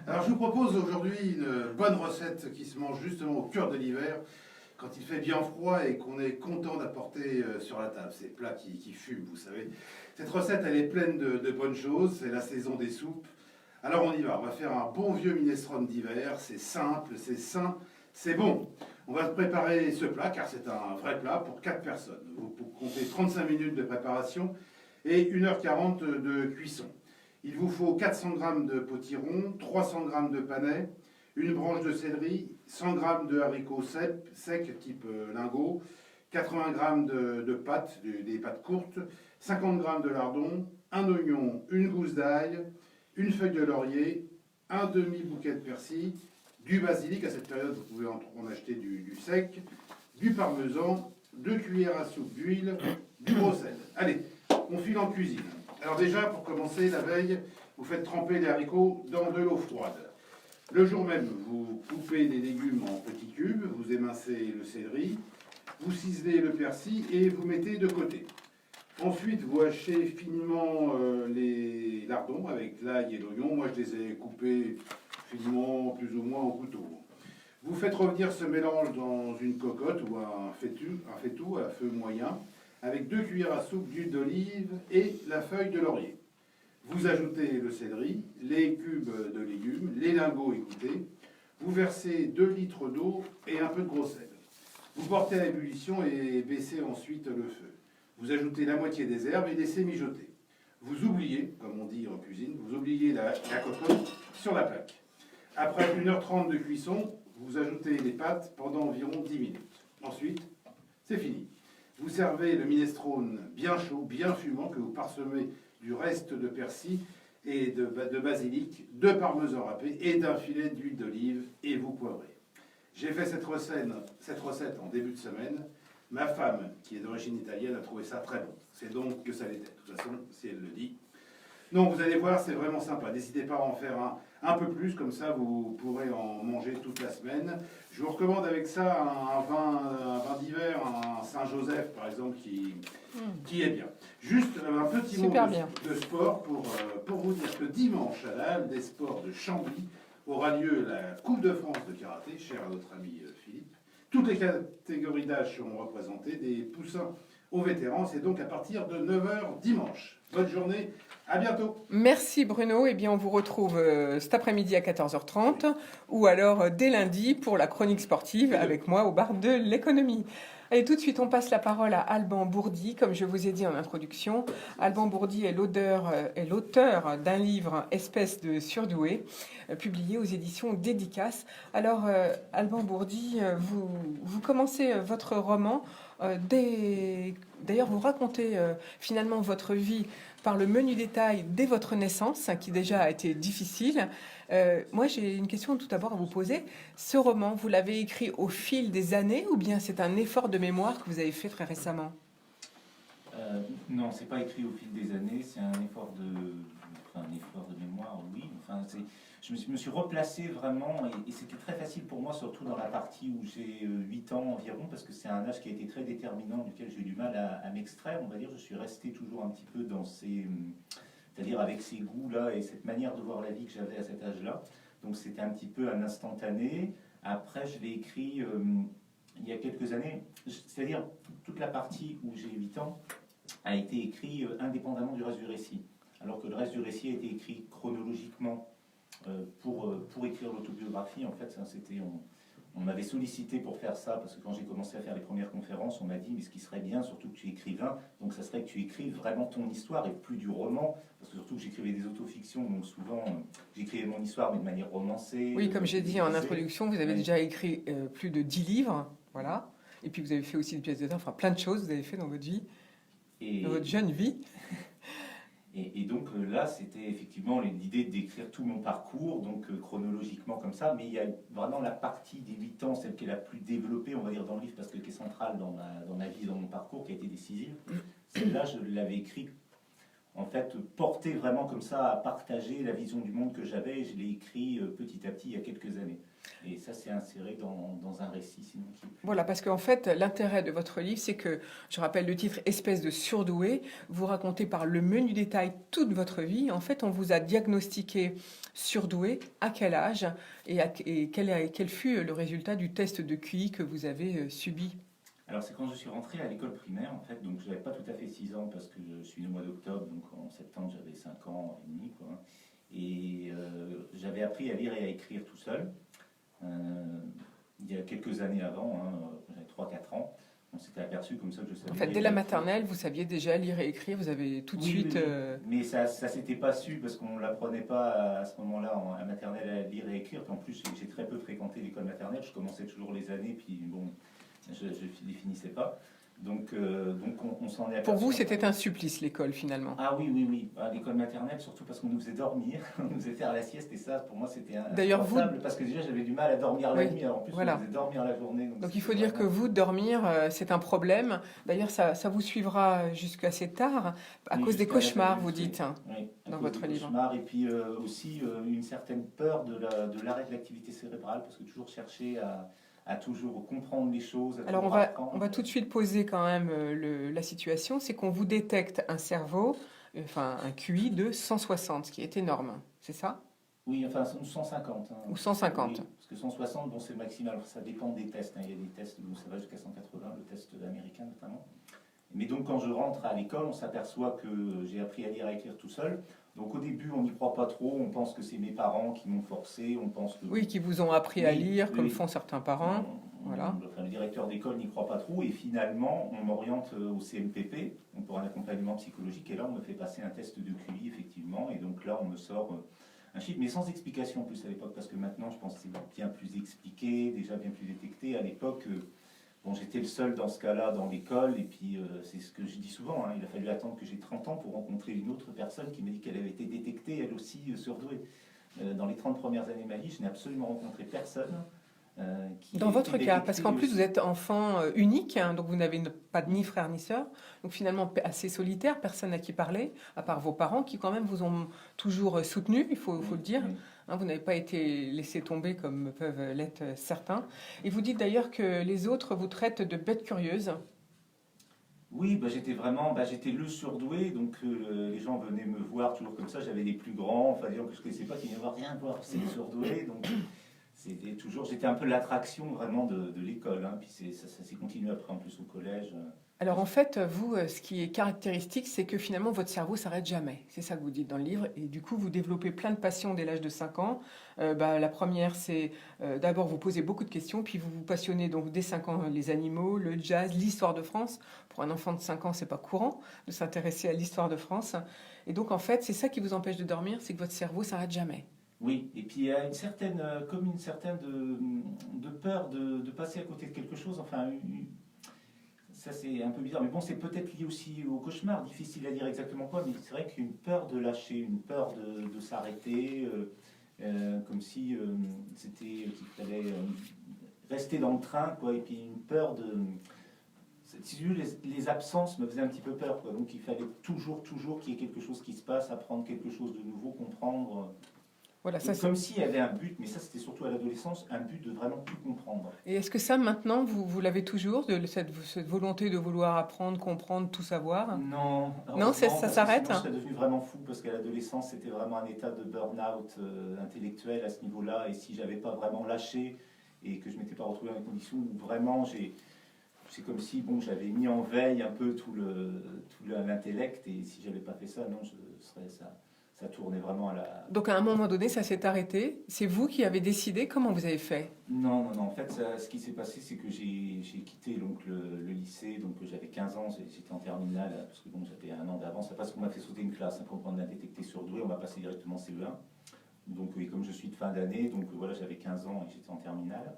Alors je vous propose aujourd'hui une bonne recette qui se mange justement au cœur de l'hiver. quand il fait bien froid et qu'on est content d'apporter sur la table. Ces plats qui fument, vous savez. Cette recette, elle est pleine de bonnes choses. C'est la saison des soupes. Alors on y va. On va faire un bon vieux minestrone d'hiver. C'est simple, c'est sain, c'est bon. On va préparer ce plat, car c'est un vrai plat pour 4 personnes. Vous comptez 35 minutes de préparation et 1h40 de cuisson. Il vous faut 400 g de potiron, 300 g de panais, une branche de céleri, 100 g de haricots secs type lingot, 80 g de pâtes, des pâtes courtes, 50 g de lardons, un oignon, une gousse d'ail, une feuille de laurier, un demi-bouquet de persil, du basilic, à cette période vous pouvez en acheter du sec, du parmesan, 2 cuillères à soupe d'huile, du gros sel. Allez, on file en cuisine. Alors déjà, pour commencer, la veille, vous faites tremper les haricots dans de l'eau froide. Le jour même, vous coupez les légumes en petits cubes, vous émincez le céleri, vous ciselez le persil et vous mettez de côté. Ensuite, vous hachez finement les lardons avec l'ail et l'oignon. Moi, je les ai coupés finement, plus ou moins au couteau. Vous faites revenir ce mélange dans une cocotte ou un faitout à feu moyen, avec 2 cuillères à soupe d'huile d'olive et la feuille de laurier. Vous ajoutez le céleri, les cubes de légumes, les lingots écoutés. Vous versez 2 litres d'eau et un peu de gros sel. Vous portez à ébullition et baissez ensuite le feu. Vous ajoutez la moitié des herbes et laissez mijoter. Vous oubliez, comme on dit en cuisine, vous oubliez la cocotte sur la plaque. Après 1h30 de cuisson, vous ajoutez les pâtes pendant environ 10 minutes. Ensuite, c'est fini. Vous servez le minestrone bien chaud, bien fumant, que vous parsemez du reste de persil et de basilic, de parmesan râpé et d'un filet d'huile d'olive, et vous poivrez. J'ai fait cette recette en début de semaine. Ma femme, qui est d'origine italienne, a trouvé ça très bon. C'est donc que ça l'était. De toute façon, si elle le dit. Donc vous allez voir, c'est vraiment sympa. N'hésitez pas à en faire un peu plus, comme ça vous pourrez en manger toute la semaine. Je vous recommande avec ça un vin d'hiver, un Saint-Joseph par exemple, qui est bien. Juste un petit mot de sport pour vous dire que dimanche, à la Halle des Sports de Chambly, aura lieu la Coupe de France de karaté, chère à notre ami Philippe. Toutes les catégories d'âge seront représentées, des poussins aux vétérans. C'est donc à partir de 9h dimanche. Bonne journée, à bientôt. Merci Bruno. Eh bien, on vous retrouve cet après-midi à 14h30 ou alors dès lundi pour la chronique sportive avec moi au bar de l'économie. Allez, tout de suite, on passe la parole à Alban Bourdi. Comme je vous ai dit en introduction, Alban Bourdi est l'auteur d'un livre « Espèce de surdoué », publié aux éditions Dédicace. Alors, Alban Bourdi, vous commencez votre roman. D'ailleurs, vous racontez finalement votre vie par le menu détail dès votre naissance, qui déjà a été difficile. Moi, j'ai une question tout d'abord à vous poser. Ce roman, vous l'avez écrit au fil des années ou bien c'est un effort de mémoire que vous avez fait très récemment? Non, c'est pas écrit au fil des années, c'est un effort de mémoire, oui. Enfin, je me suis replacé vraiment, et c'était très facile pour moi, surtout dans la partie où j'ai 8 ans environ, parce que c'est un âge qui a été très déterminant, duquel j'ai eu du mal à m'extraire, on va dire. Je suis resté toujours un petit peu dans c'est-à-dire avec ces goûts-là et cette manière de voir la vie que j'avais à cet âge-là. Donc c'était un petit peu un instantané. Après, je l'ai écrit il y a quelques années, c'est-à-dire toute la partie où j'ai 8 ans a été écrit indépendamment du reste du récit, alors que le reste du récit a été écrit chronologiquement pour écrire l'autobiographie. En fait, on m'avait sollicité pour faire ça, parce que quand j'ai commencé à faire les premières conférences, on m'a dit, mais ce qui serait bien, surtout que tu es écrivain, donc ça serait que tu écrives vraiment ton histoire et plus du roman, parce que surtout que j'écrivais des autofictions, donc souvent j'écrivais mon histoire, mais de manière romancée. Oui, comme j'ai dit en introduction, vous avez déjà écrit plus de 10 livres, voilà, et puis vous avez fait aussi des pièces de théâtre, enfin plein de choses vous avez fait dans votre vie, dans votre jeune vie. Et donc là, c'était effectivement l'idée d'écrire tout mon parcours, donc chronologiquement comme ça, mais il y a vraiment la partie des 8 ans, celle qui est la plus développée, on va dire, dans le livre, parce que qui est centrale dans ma vie, dans mon parcours, qui a été décisive. Celle-là, je l'avais écrit en fait, porté vraiment comme ça à partager la vision du monde que j'avais. Je l'ai écrit petit à petit il y a quelques années. Et ça, c'est inséré dans un récit. Sinon, Voilà, parce qu'en fait, l'intérêt de votre livre, c'est que, je rappelle le titre, Espèce de surdoué, vous racontez par le menu détail toute votre vie. En fait, on vous a diagnostiqué surdoué, à quel âge, et quel fut le résultat du test de QI que vous avez subi? Alors, c'est quand je suis rentré à l'école primaire, en fait, donc je n'avais pas tout à fait 6 ans, parce que je suis né au mois d'octobre, donc en septembre, j'avais 5 ans et demi, quoi. Et j'avais appris à lire et à écrire tout seul. Il y a quelques années avant, quand j'avais 3-4 ans, on s'était aperçu comme ça que je savais. En fait, dès la maternelle, vous saviez déjà lire et écrire, vous avez tout de suite... Oui. Mais ça s'était pas su parce qu'on ne l'apprenait pas à ce moment-là à maternelle à lire et écrire. Puis en plus, j'ai très peu fréquenté l'école maternelle, je commençais toujours les années, puis bon, je ne les finissais pas. Donc on s'en est aperçu. Pour vous, c'était un supplice, l'école, finalement? Ah oui. À l'école maternelle, surtout parce qu'on nous faisait dormir, on nous faisait faire la sieste, et ça, pour moi, c'était insupportable, parce que déjà, j'avais du mal à dormir la nuit, alors en plus, on nous faisait dormir la journée. Donc il faut dire que vous, dormir, c'est un problème. D'ailleurs, ça vous suivra jusqu'à assez tard, à cause des cauchemars, vous dites, dans votre livre. Et puis aussi une certaine peur de l'arrêt de l'activité cérébrale, parce que toujours chercher à toujours comprendre les choses. Alors on va tout de suite poser quand même la situation, c'est qu'on vous détecte un cerveau, enfin un QI de 160, ce qui est énorme, c'est ça? Oui, enfin 150. Ou 150. Oui, parce que 160, bon, c'est maximal, alors, ça dépend des tests, il y a des tests où ça va jusqu'à 180, le test américain notamment. Mais donc quand je rentre à l'école, on s'aperçoit que j'ai appris à lire et à écrire tout seul. Donc au début, on n'y croit pas trop, on pense que c'est mes parents qui m'ont forcé, on pense que... Oui, qui vous ont appris à lire, comme font certains parents. Voilà. Enfin, le directeur d'école n'y croit pas trop, et finalement, on m'oriente au CMPP, donc pour un accompagnement psychologique, et là, on me fait passer un test de QI, effectivement, et donc là, on me sort un chiffre, mais sans explication en plus à l'époque, parce que maintenant, je pense que c'est bien plus expliqué, déjà bien plus détecté. À l'époque... Bon, j'étais le seul dans ce cas-là dans l'école, et puis c'est ce que je dis souvent, il a fallu attendre que j'ai 30 ans pour rencontrer une autre personne qui m'a dit qu'elle avait été détectée, elle aussi, surdouée. Dans les 30 premières années de ma vie, je n'ai absolument rencontré personne qui... Dans votre cas, parce qu'en plus vous êtes enfant unique, donc vous n'avez pas ni frère ni sœur, donc finalement assez solitaire, personne à qui parler, à part vos parents qui quand même vous ont toujours soutenu, il faut le dire. Vous n'avez pas été laissé tomber comme peuvent l'être certains. Et vous dites d'ailleurs que les autres vous traitent de bêtes curieuses. Oui, j'étais le surdoué, donc les gens venaient me voir toujours comme ça, j'avais les plus grands, enfin des gens que je ne connaissais pas qui venaient voir, rien voir, c'est le surdoué, donc j'étais un peu l'attraction vraiment de l'école, puis ça s'est continué après en plus au collège. Alors en fait, vous, ce qui est caractéristique, c'est que finalement votre cerveau s'arrête jamais. C'est ça que vous dites dans le livre. Et du coup, vous développez plein de passions dès l'âge de 5 ans. La première, c'est d'abord vous posez beaucoup de questions, puis vous vous passionnez donc dès 5 ans les animaux, le jazz, l'histoire de France. Pour un enfant de 5 ans, c'est pas courant de s'intéresser à l'histoire de France. Et donc en fait, c'est ça qui vous empêche de dormir, c'est que votre cerveau s'arrête jamais. Oui, et puis il y a une certaine de peur de passer à côté de quelque chose, enfin... Ça, c'est un peu bizarre, mais bon, c'est peut-être lié aussi au cauchemar, difficile à dire exactement quoi, mais c'est vrai qu'il y a une peur de lâcher, une peur de s'arrêter, comme si qu'il fallait rester dans le train, quoi, et puis une peur de... Si tu veux, les absences me faisaient un petit peu peur, quoi, donc il fallait toujours qu'il y ait quelque chose qui se passe, apprendre quelque chose de nouveau, comprendre... Voilà, ça, comme s'il y avait un but, mais ça c'était surtout à l'adolescence, un but de vraiment tout comprendre. Et est-ce que ça maintenant vous l'avez toujours, cette volonté de vouloir apprendre, comprendre, tout savoir? Non. Non, ça s'arrête? Je serais devenu vraiment fou parce qu'à l'adolescence c'était vraiment un état de burn-out intellectuel à ce niveau-là, et si j'avais pas vraiment lâché et que je m'étais pas retrouvé dans les conditions où vraiment c'est comme si j'avais mis en veille un peu tout l'intellect, et si j'avais pas fait ça, non, ça tournait vraiment à la... Donc à un moment donné, ça s'est arrêté. C'est vous qui avez décidé. Comment vous avez fait? Non. En fait, ce qui s'est passé, c'est que j'ai quitté donc, le lycée. Donc j'avais 15 ans, j'étais en terminale, parce que j'avais un an d'avance. C'est parce qu'on m'a fait sauter une classe. Quand on a détecté surdoué, on m'a passé directement CE1. Donc comme je suis de fin d'année, donc voilà, j'avais 15 ans et j'étais en terminale.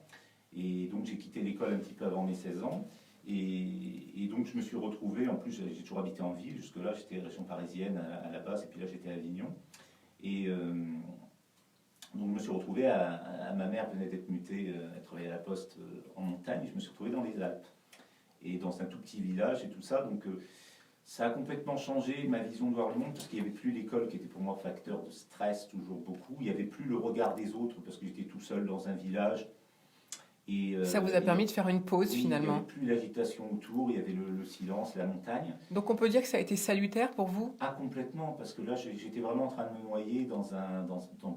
Et donc j'ai quitté l'école un petit peu avant mes 16 ans. Et donc je me suis retrouvé, en plus j'ai toujours habité en ville, jusque-là j'étais région parisienne à la base, et puis là j'étais à Avignon. Et donc je me suis retrouvé, ma mère venait d'être mutée, elle travaillait à la poste en montagne, et je me suis retrouvé dans les Alpes. Et dans un tout petit village et tout ça, donc Ça a complètement changé ma vision de voir le monde, parce qu'il n'y avait plus l'école qui était pour moi facteur de stress toujours beaucoup. Il n'y avait plus le regard des autres, parce que j'étais tout seul dans un village. Et, ça vous a permis de faire une pause, oui, finalement. Il n'y avait plus l'agitation autour, il y avait le silence, la montagne. Donc on peut dire que ça a été salutaire pour vous? Ah, complètement, parce que là j'étais vraiment en train de me noyer dans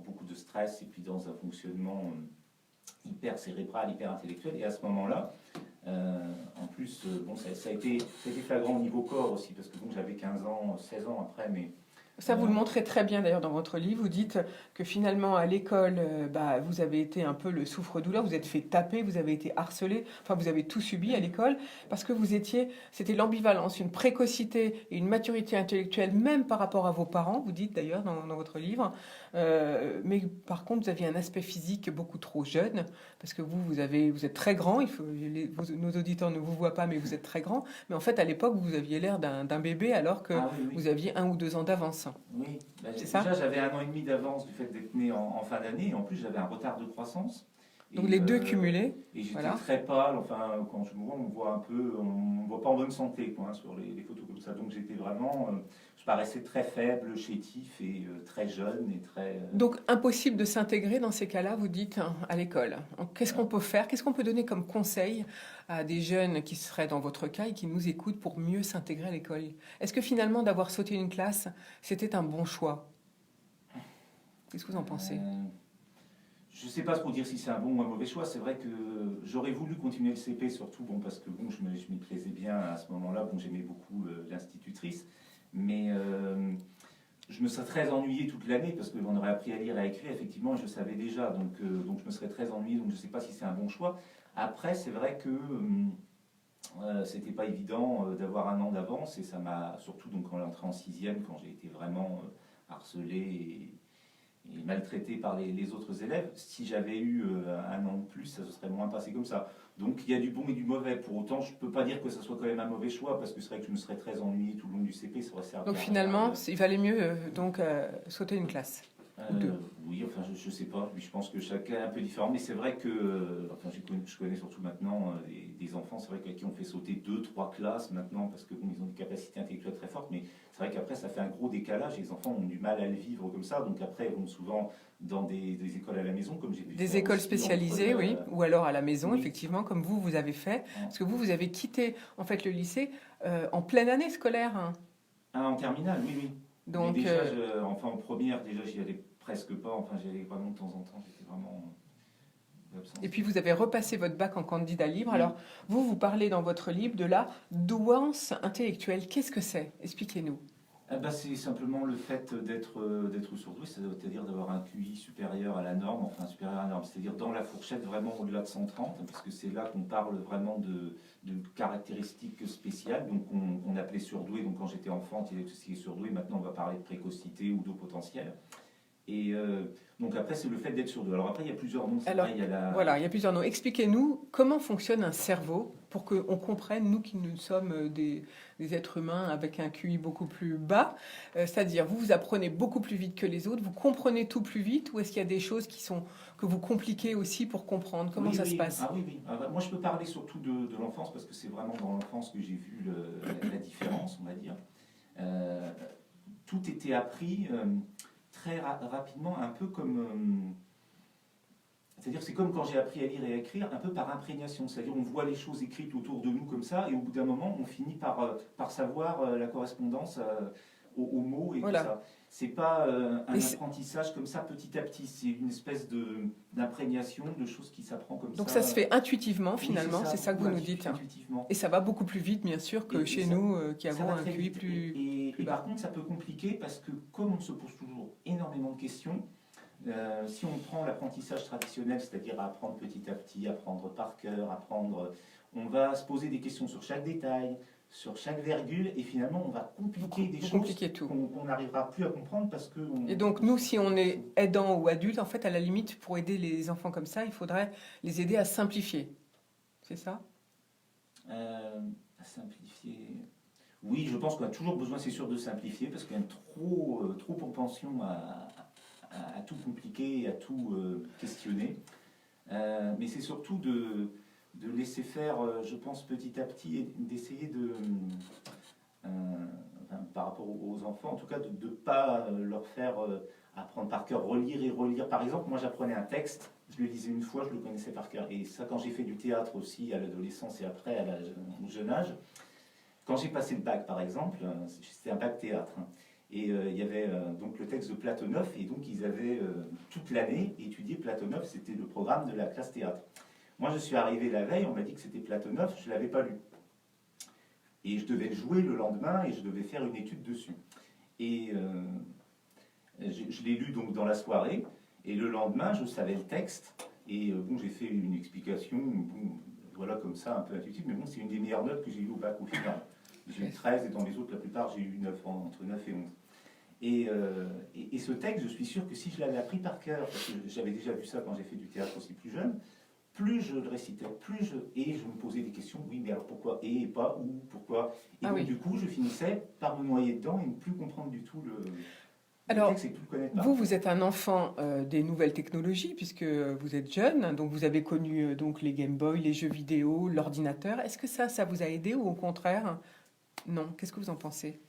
beaucoup de stress et puis dans un fonctionnement hyper cérébral, hyper intellectuel. Et à ce moment-là, en plus, bon, ça a été flagrant au niveau corps aussi, parce que bon, j'avais 15 ans, 16 ans après, mais... Ça, vous le montrez très bien d'ailleurs dans votre livre. Vous dites que finalement, à l'école, vous avez été un peu le souffre-douleur, vous êtes fait taper, vous avez été harcelé, enfin vous avez tout subi à l'école, parce que c'était l'ambivalence, une précocité et une maturité intellectuelle, même par rapport à vos parents, vous dites d'ailleurs dans votre livre. Mais par contre, vous aviez un aspect physique beaucoup trop jeune, parce que vous êtes très grand, nos auditeurs ne vous voient pas, mais vous êtes très grand. Mais en fait, à l'époque, vous aviez l'air d'un bébé, alors que vous aviez 1 ou 2 ans d'avance. Oui, c'est ça. Déjà j'avais 1 an et demi d'avance du fait d'être né en fin d'année, et en plus j'avais un retard de croissance. Donc les deux cumulés. Et j'étais très pâle, enfin quand je me vois, on me voit un peu, on me voit pas en bonne santé quoi, sur les photos comme ça. Donc j'étais vraiment, je paraissais très faible, chétif et très jeune et très... Donc impossible de s'intégrer dans ces cas-là, vous dites, à l'école. Qu'est-ce qu'on peut faire? Qu'est-ce qu'on peut donner comme conseil à des jeunes qui seraient dans votre cas et qui nous écoutent pour mieux s'intégrer à l'école? Est-ce que finalement d'avoir sauté une classe, c'était un bon choix? Qu'est-ce que vous en pensez? Je ne sais pas trop dire si c'est un bon ou un mauvais choix. C'est vrai que j'aurais voulu continuer le CP, surtout parce que bon, je m'y plaisais bien à ce moment-là. Bon, j'aimais beaucoup l'institutrice. Mais je me serais très ennuyé toute l'année parce qu'on aurait appris à lire et à écrire. Effectivement, je savais déjà. Donc je me serais très ennuyé. Donc je ne sais pas si c'est un bon choix. Après, c'est vrai que c'était pas évident d'avoir 1 an d'avance. Et ça m'a, surtout donc, quand l'entrée en 6e, quand j'ai été vraiment harcelé et maltraité par les autres élèves. Si j'avais eu 1 an de plus, ça se serait moins passé comme ça. Donc il y a du bon et du mauvais. Pour autant, je ne peux pas dire que ça soit quand même un mauvais choix, parce que c'est vrai que je me serais très ennuyé tout le long du CP. Ça aurait servi. Donc finalement, il valait mieux sauter une classe. Oui, enfin je sais pas. Je pense que chacun est un peu différent, mais c'est vrai que enfin, je connais surtout maintenant des enfants, c'est vrai qu'à qui on fait sauter 2-3 classes maintenant parce que bon, ils ont des capacités intellectuelles très fortes, mais c'est vrai qu'après ça fait un gros décalage et les enfants ont du mal à le vivre comme ça, donc après ils vont souvent dans des écoles à la maison, comme j'ai pu des faire écoles aussi, spécialisées, oui, ou alors à la maison, effectivement, comme vous avez fait, parce que vous avez quitté en fait le lycée en pleine année scolaire. Hein. Ah, en terminale, oui. Donc, mais déjà, enfin en première, déjà j'y allais presque pas, enfin j'y allais vraiment de temps en temps, j'étais vraiment... Et puis vous avez repassé votre bac en candidat libre. Oui. Alors vous parlez dans votre livre de la douance intellectuelle. Qu'est-ce que c'est? Expliquez-nous. C'est simplement le fait d'être surdoué, c'est-à-dire d'avoir un QI supérieur à la norme, enfin supérieur à la norme, c'est-à-dire dans la fourchette vraiment au-delà de 130, parce que c'est là qu'on parle vraiment de caractéristiques spéciales. Donc on appelait surdoué, donc quand j'étais enfant, il y avait tout ce qui est surdoué, maintenant on va parler de précocité ou d'eau potentiel. Et donc après, c'est le fait d'être surdoué. Alors après, il y a plusieurs noms. Alors, voilà, il y a plusieurs noms. Expliquez-nous comment fonctionne un cerveau pour qu'on comprenne, nous qui nous sommes des êtres humains avec un QI beaucoup plus bas. C'est-à-dire, vous apprenez beaucoup plus vite que les autres, vous comprenez tout plus vite, ou est-ce qu'il y a des choses que vous compliquez aussi pour comprendre? Comment ça se passe? Oui. Moi, je peux parler surtout de l'enfance, parce que c'est vraiment dans l'enfance que j'ai vu la différence, on va dire. Tout était appris... très rapidement, un peu comme... c'est-à-dire c'est comme quand j'ai appris à lire et à écrire, un peu par imprégnation. C'est-à-dire on voit les choses écrites autour de nous comme ça, et au bout d'un moment, on finit par savoir la correspondance aux mots et tout ça. C'est pas un apprentissage comme ça petit à petit, c'est une espèce d'imprégnation, de choses qui s'apprend comme ça. Donc ça se fait intuitivement finalement, c'est ça que vous nous dites. Et ça va beaucoup plus vite bien sûr que chez nous qui avons un QI plus et par contre ça peut compliquer parce que comme on se pose toujours énormément de questions, si on prend l'apprentissage traditionnel, c'est-à-dire apprendre petit à petit, apprendre par cœur, on va se poser des questions sur chaque détail, sur chaque virgule, et finalement on va compliquer des choses qu'on n'arrivera plus à comprendre parce que... Et donc nous, si on est aidant ou adulte, en fait, à la limite, pour aider les enfants comme ça, il faudrait les aider à simplifier. C'est ça? À simplifier... Oui, je pense qu'on a toujours besoin, c'est sûr, de simplifier, parce qu'il y a trop propension à tout compliquer et à tout questionner. Mais c'est surtout de laisser faire, je pense, petit à petit, et d'essayer par rapport aux enfants, en tout cas de ne pas leur faire apprendre par cœur, relire et relire. Par exemple, moi j'apprenais un texte, je le lisais une fois, je le connaissais par cœur. Et ça, quand j'ai fait du théâtre aussi à l'adolescence et après au jeune âge, quand j'ai passé le bac par exemple, c'était un bac théâtre, hein, et il y avait donc le texte de Platonov, et donc ils avaient toute l'année étudié Platonov, c'était le programme de la classe théâtre. Moi je suis arrivé la veille, on m'a dit que c'était Platonov, je ne l'avais pas lu. Et je devais jouer le lendemain et je devais faire une étude dessus. Et je l'ai lu donc dans la soirée, et le lendemain je savais le texte, et bon j'ai fait une explication, bon, voilà comme ça un peu intuitive, mais bon c'est une des meilleures notes que j'ai eues au bac au final. J'ai eu 13 et dans les autres la plupart j'ai eu 9, entre 9 et 11. Et ce texte, je suis sûr que si je l'avais appris par cœur, parce que j'avais déjà vu ça quand j'ai fait du théâtre aussi plus jeune, plus je le récitais, et je me posais des questions, oui, mais alors pourquoi, et pas, ou, pourquoi. Et donc, du coup, je finissais par me noyer dedans et ne plus comprendre du tout le texte et tout le connaître. Vous êtes un enfant des nouvelles technologies, puisque vous êtes jeune, donc vous avez connu donc les Game Boy, les jeux vidéo, l'ordinateur. Est-ce que ça vous a aidé ou au contraire, non? Qu'est-ce que vous en pensez?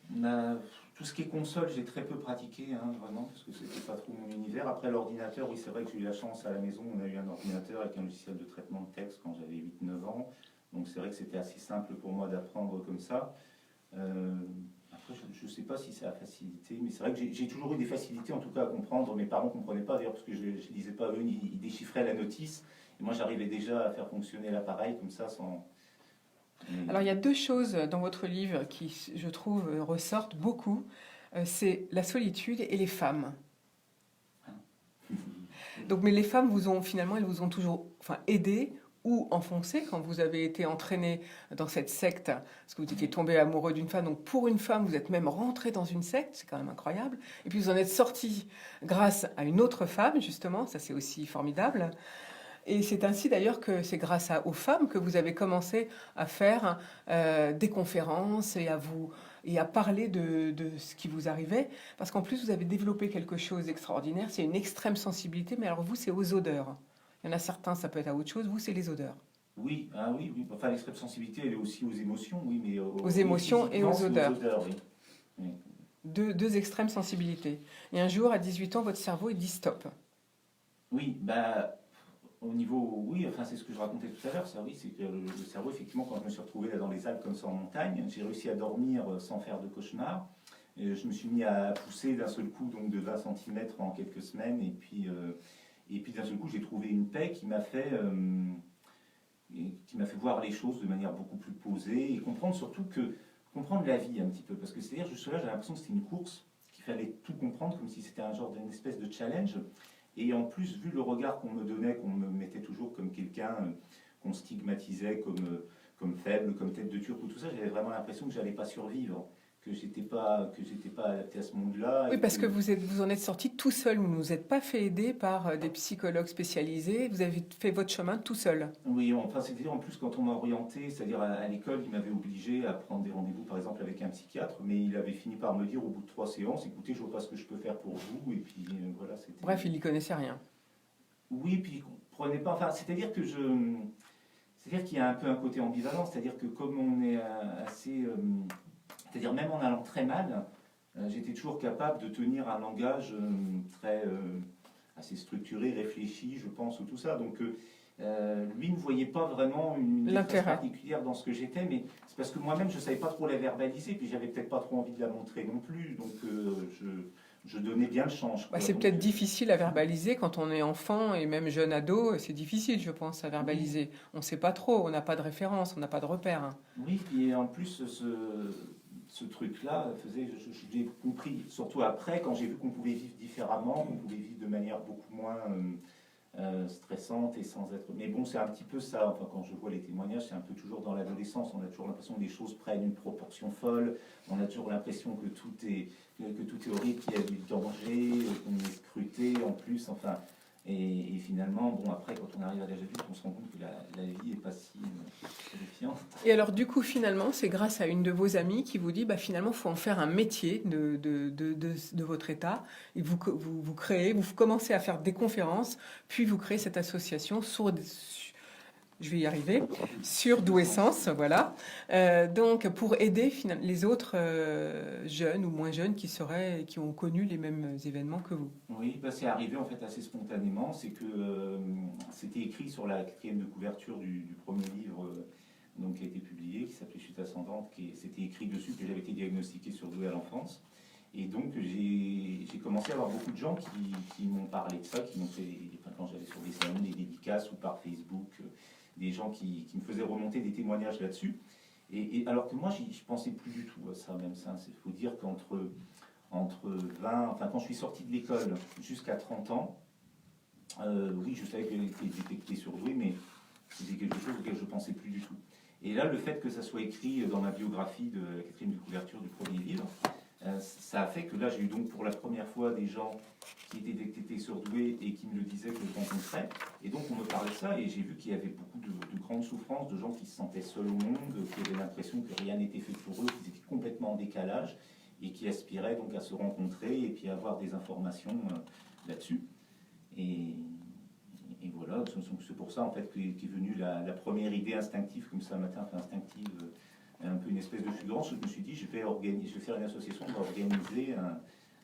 Tout ce qui est console, j'ai très peu pratiqué, hein, vraiment, parce que c'était pas trop mon univers. Après l'ordinateur, oui, c'est vrai que j'ai eu la chance à la maison, on a eu un ordinateur avec un logiciel de traitement de texte quand j'avais 8-9 ans. Donc c'est vrai que c'était assez simple pour moi d'apprendre comme ça. Après, je ne sais pas si ça a facilité, mais c'est vrai que j'ai toujours eu des facilités, en tout cas, à comprendre. Mes parents ne comprenaient pas, d'ailleurs, parce que je ne lisais pas eux, ils déchiffraient la notice. Et moi, j'arrivais déjà à faire fonctionner l'appareil comme ça, sans... Alors, il y a deux choses dans votre livre qui, je trouve, ressortent beaucoup. C'est la solitude et les femmes. Donc, mais les femmes elles vous ont toujours aidé ou enfoncé quand vous avez été entraîné dans cette secte, parce que vous étiez tombé amoureux d'une femme. Donc, pour une femme, vous êtes même rentré dans une secte, c'est quand même incroyable. Et puis, vous en êtes sorti grâce à une autre femme, justement, ça c'est aussi formidable. Et c'est ainsi d'ailleurs que c'est grâce aux femmes que vous avez commencé à faire des conférences et à parler de ce qui vous arrivait. Parce qu'en plus, vous avez développé quelque chose d'extraordinaire. C'est une extrême sensibilité, mais alors vous, c'est aux odeurs. Il y en a certains, ça peut être à autre chose. Vous, c'est les odeurs. Oui, oui. Enfin, l'extrême sensibilité, elle est aussi aux émotions, oui, mais aux émotions et aux odeurs. Oui. Oui. Deux extrêmes sensibilités. Et un jour, à 18 ans, votre cerveau, il dit stop. Oui, au niveau, oui, enfin c'est ce que je racontais tout à l'heure, ça oui, c'est que le cerveau, effectivement, quand je me suis retrouvé là dans les Alpes comme ça en montagne, j'ai réussi à dormir sans faire de cauchemar. Et je me suis mis à pousser d'un seul coup, donc de 20 cm en quelques semaines, et puis d'un seul coup, j'ai trouvé une paix qui m'a fait voir les choses de manière beaucoup plus posée, et comprendre surtout comprendre la vie un petit peu, parce que c'est-à-dire, jusque là, j'ai l'impression que c'était une course, qu'il fallait tout comprendre, comme si c'était un genre d'une espèce de challenge. Et en plus, vu le regard qu'on me donnait, qu'on me mettait toujours comme quelqu'un qu'on stigmatisait comme faible, comme tête de turc ou tout ça, j'avais vraiment l'impression que j'allais pas survivre, que j'étais pas adapté à ce monde-là. Oui, parce que vous en êtes sorti tout seul, vous ne vous êtes pas fait aider par des psychologues spécialisés, vous avez fait votre chemin tout seul. Oui, enfin, c'est-à-dire en plus quand on m'a orienté, c'est-à-dire à l'école, il m'avait obligé à prendre des rendez-vous par exemple avec un psychiatre, mais il avait fini par me dire au bout de 3 séances, écoutez, je vois pas ce que je peux faire pour vous, et puis voilà, c'était... Bref, il n'y connaissait rien. Oui, puis il comprenait pas, enfin, c'est-à-dire qu'il y a un peu un côté ambivalent, c'est-à-dire que comme on est assez... c'est-à-dire même en allant très mal, j'étais toujours capable de tenir un langage assez structuré, réfléchi, je pense, ou tout ça. Donc lui ne voyait pas vraiment une différence particulière dans ce que j'étais, mais c'est parce que moi-même je ne savais pas trop la verbaliser, puis j'avais peut-être pas trop envie de la montrer non plus, donc je donnais bien le change. C'est peut-être difficile à verbaliser quand on est enfant et même jeune ado, c'est difficile, je pense, à verbaliser. Oui. On ne sait pas trop, on n'a pas de référence, on n'a pas de repère. Oui, et en plus ce truc-là faisait, je l'ai compris, surtout après, quand j'ai vu qu'on pouvait vivre différemment, qu'on pouvait vivre de manière beaucoup moins stressante et sans être... Mais bon, c'est un petit peu ça, enfin, quand je vois les témoignages, c'est un peu toujours dans l'adolescence, on a toujours l'impression que les choses prennent une proportion folle, on a toujours l'impression que tout est horrible, qu'il y a du danger, qu'on est scruté en plus, enfin... Et finalement, bon, après, quand on arrive à l'âge adulte, on se rend compte que la vie n'est pas si terrifiante. Et alors, du coup, finalement, c'est grâce à une de vos amies qui vous dit, finalement, il faut en faire un métier de votre état. Et vous commencez à faire des conférences, puis vous créez cette association je vais y arriver, surdouessance, voilà. Donc, pour aider les autres jeunes ou moins jeunes qui ont connu les mêmes événements que vous. Oui, bah, c'est arrivé en fait assez spontanément. C'est que c'était écrit sur la 4e de couverture du premier livre donc, qui a été publié, qui s'appelait Chute ascendante, c'était écrit dessus que j'avais été diagnostiqué surdoué à l'enfance. Et donc j'ai commencé à avoir beaucoup de gens qui m'ont parlé de ça, qui m'ont fait, quand j'allais sur des salons, des dédicaces ou par Facebook, des gens qui me faisaient remonter des témoignages là-dessus. Et alors que moi, je pensais plus du tout à ça, même ça. Il faut dire qu'entre 20, enfin quand je suis sorti de l'école jusqu'à 30 ans, oui, je savais que j'étais surdoué, mais c'était quelque chose auquel je ne pensais plus du tout. Et là, le fait que ça soit écrit dans ma biographie de la 4e de couverture du premier livre, ça a fait que là, j'ai eu donc pour la première fois des gens qui étaient surdoués et qui me le disaient que je rencontrais. Et donc, on me parlait de ça et j'ai vu qu'il y avait beaucoup de grandes souffrances, de gens qui se sentaient seuls au monde, qui avaient l'impression que rien n'était fait pour eux, qu'ils étaient complètement en décalage et qui aspiraient donc à se rencontrer et puis à avoir des informations là-dessus. Et voilà, c'est pour ça en fait qu'est venue la première idée instinctive, comme ça, un matin, enfin instinctive, un peu une espèce de fulgurance. Je me suis dit, je vais faire une association pour organiser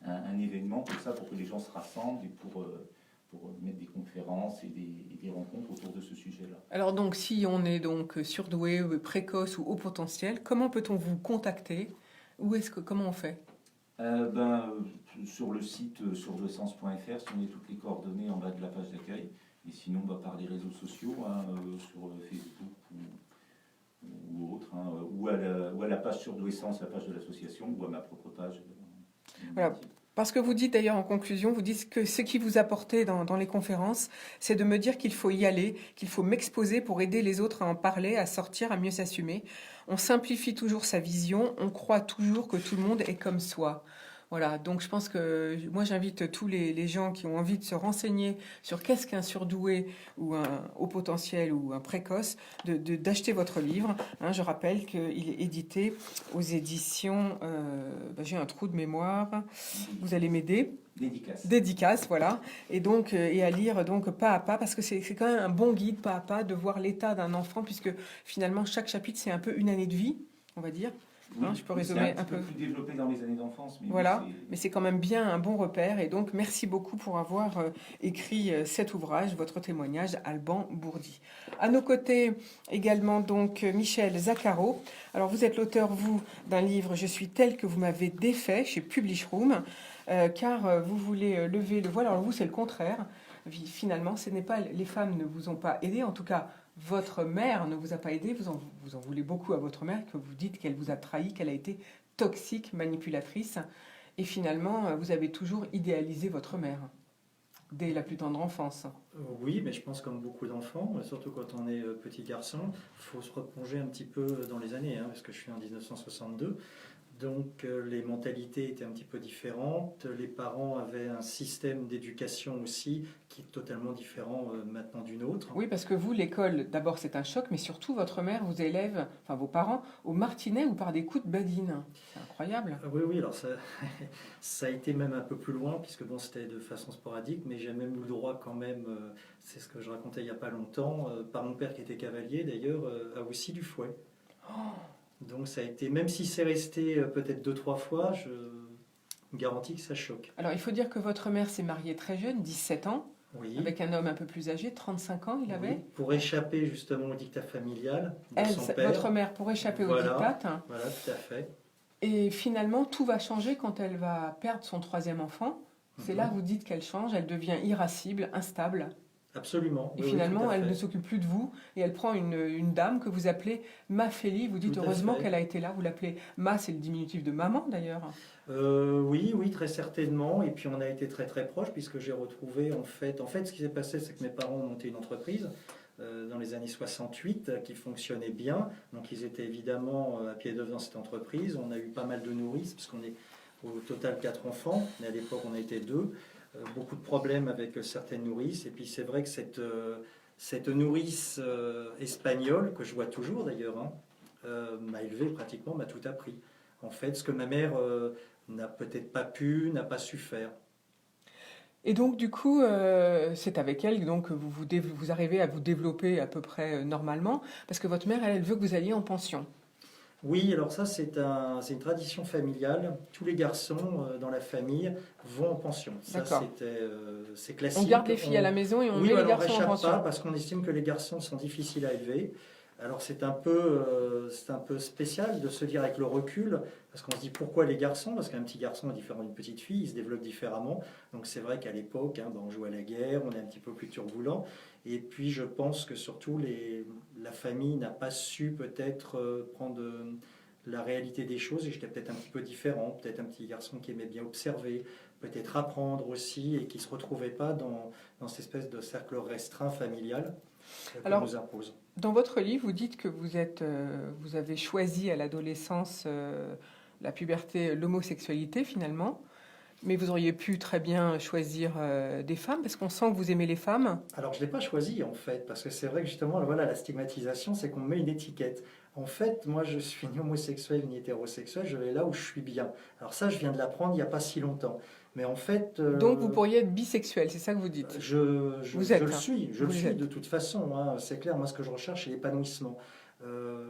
un événement comme ça pour que les gens se rassemblent et pour mettre des conférences et des rencontres autour de ce sujet-là. Alors donc, si on est donc surdoué, précoce ou haut potentiel, comment peut-on vous contacter? Comment on fait? Sur le site surdouessence.fr, si on met toutes les coordonnées en bas de la page d'accueil, et sinon par les réseaux sociaux, sur Facebook ou autre, ou à la page Surdouessence, la page de l'association, ou à ma propre page. Voilà. Parce que vous dites d'ailleurs en conclusion, vous dites que ce qui vous apportait dans les conférences, c'est de me dire qu'il faut y aller, qu'il faut m'exposer pour aider les autres à en parler, à sortir, à mieux s'assumer. On simplifie toujours sa vision, on croit toujours que tout le monde est comme soi. Voilà, donc je pense que moi j'invite tous les gens qui ont envie de se renseigner sur qu'est-ce qu'un surdoué ou un haut potentiel ou un précoce, d'acheter votre livre. Je rappelle qu'il est édité aux éditions, j'ai un trou de mémoire, vous allez m'aider. Dédicace, voilà. Et donc, et à lire donc pas à pas, parce que c'est quand même un bon guide pas à pas de voir l'état d'un enfant, puisque finalement chaque chapitre c'est un peu une année de vie, on va dire. Oui, je peux résumer un peu. C'est plus développé dans les années d'enfance. Voilà, mais c'est quand même bien un bon repère. Et donc, merci beaucoup pour avoir écrit cet ouvrage, votre témoignage, Alban Bourdi. À nos côtés, également, donc, Michel Zaccaro. Alors, vous êtes l'auteur, vous, d'un livre « Je suis tel que vous m'avez défait » chez Publishroom, car vous voulez lever le voile. Alors, vous, c'est le contraire. Finalement, les femmes ne vous ont pas aidé, en tout cas, votre mère ne vous a pas aidé, vous en voulez beaucoup à votre mère, que vous dites qu'elle vous a trahi, qu'elle a été toxique, manipulatrice. Et finalement, vous avez toujours idéalisé votre mère, dès la plus tendre enfance. Oui, mais je pense comme beaucoup d'enfants, surtout quand on est petit garçon, il faut se replonger un petit peu dans les années, parce que je suis en 1962. Donc les mentalités étaient un petit peu différentes, les parents avaient un système d'éducation aussi qui est totalement différent maintenant d'une autre. Oui, parce que vous, l'école, d'abord c'est un choc, mais surtout votre mère vous élève, enfin vos parents, au martinet ou par des coups de badine. C'est incroyable. Oui, alors ça a été même un peu plus loin, puisque bon, c'était de façon sporadique, mais j'ai même eu le droit quand même, c'est ce que je racontais il n'y a pas longtemps, par mon père qui était cavalier d'ailleurs, à aussi du fouet. Oh. Donc ça a été, même si c'est resté peut-être 2-3 fois, je garantis que ça choque. Alors il faut dire que votre mère s'est mariée très jeune, 17 ans, oui, avec un homme un peu plus âgé, 35 ans il avait. Oui, pour échapper justement au dictat familial de son père. Votre mère, pour échapper au diktat. Voilà, tout à fait. Et finalement, tout va changer quand elle va perdre son 3e enfant. C'est là que vous dites qu'elle change, elle devient irascible, instable. Absolument. Et finalement, elle ne s'occupe plus de vous et elle prend une dame que vous appelez Mafélie. Vous dites heureusement qu'elle a été là. Vous l'appelez Ma, c'est le diminutif de maman d'ailleurs. Oui, très certainement. Et puis on a été très très proches puisque j'ai retrouvé en fait ce qui s'est passé, c'est que mes parents ont monté une entreprise dans les années 68 qui fonctionnait bien. Donc ils étaient évidemment à pied d'œuvre dans cette entreprise. On a eu pas mal de nourrices puisqu'on est au total 4 enfants, mais à l'époque on était 2. Beaucoup de problèmes avec certaines nourrices. Et puis c'est vrai que cette nourrice espagnole, que je vois toujours d'ailleurs, m'a élevé pratiquement, m'a tout appris. En fait, ce que ma mère n'a peut-être pas pu, n'a pas su faire. Et donc, du coup, c'est avec elle donc, que vous arrivez à vous développer à peu près normalement, parce que votre mère, elle veut que vous alliez en pension. Oui, alors ça, c'est une tradition familiale. Tous les garçons dans la famille vont en pension. Ça, c'est classique. On garde les filles à la maison et on met les garçons en pension. Pas parce qu'on estime que les garçons sont difficiles à élever. Alors c'est un peu spécial de se dire avec le recul, parce qu'on se dit pourquoi les garçons, parce qu'un petit garçon est différent d'une petite fille, il se développe différemment. Donc c'est vrai qu'à l'époque, on joue à la guerre, on est un petit peu plus turbulent. Et puis je pense que surtout la famille n'a pas su peut-être prendre la réalité des choses, et j'étais peut-être un petit peu différent, peut-être un petit garçon qui aimait bien observer, peut-être apprendre aussi, et qui ne se retrouvait pas dans cette espèce de cercle restreint familial qu'on nous impose. Dans votre livre, vous dites que vous avez choisi à l'adolescence la puberté, l'homosexualité finalement, mais vous auriez pu très bien choisir des femmes, parce qu'on sent que vous aimez les femmes. Alors je ne l'ai pas choisi en fait, parce que c'est vrai que justement, voilà, la stigmatisation, c'est qu'on me met une étiquette. En fait, moi je suis ni homosexuel ni hétérosexuel, je vais là où je suis bien. Alors ça, je viens de l'apprendre il n'y a pas si longtemps. Mais en fait, donc vous pourriez être bisexuel, c'est ça que vous dites? Je le suis de toute façon. C'est clair, moi ce que je recherche, c'est l'épanouissement.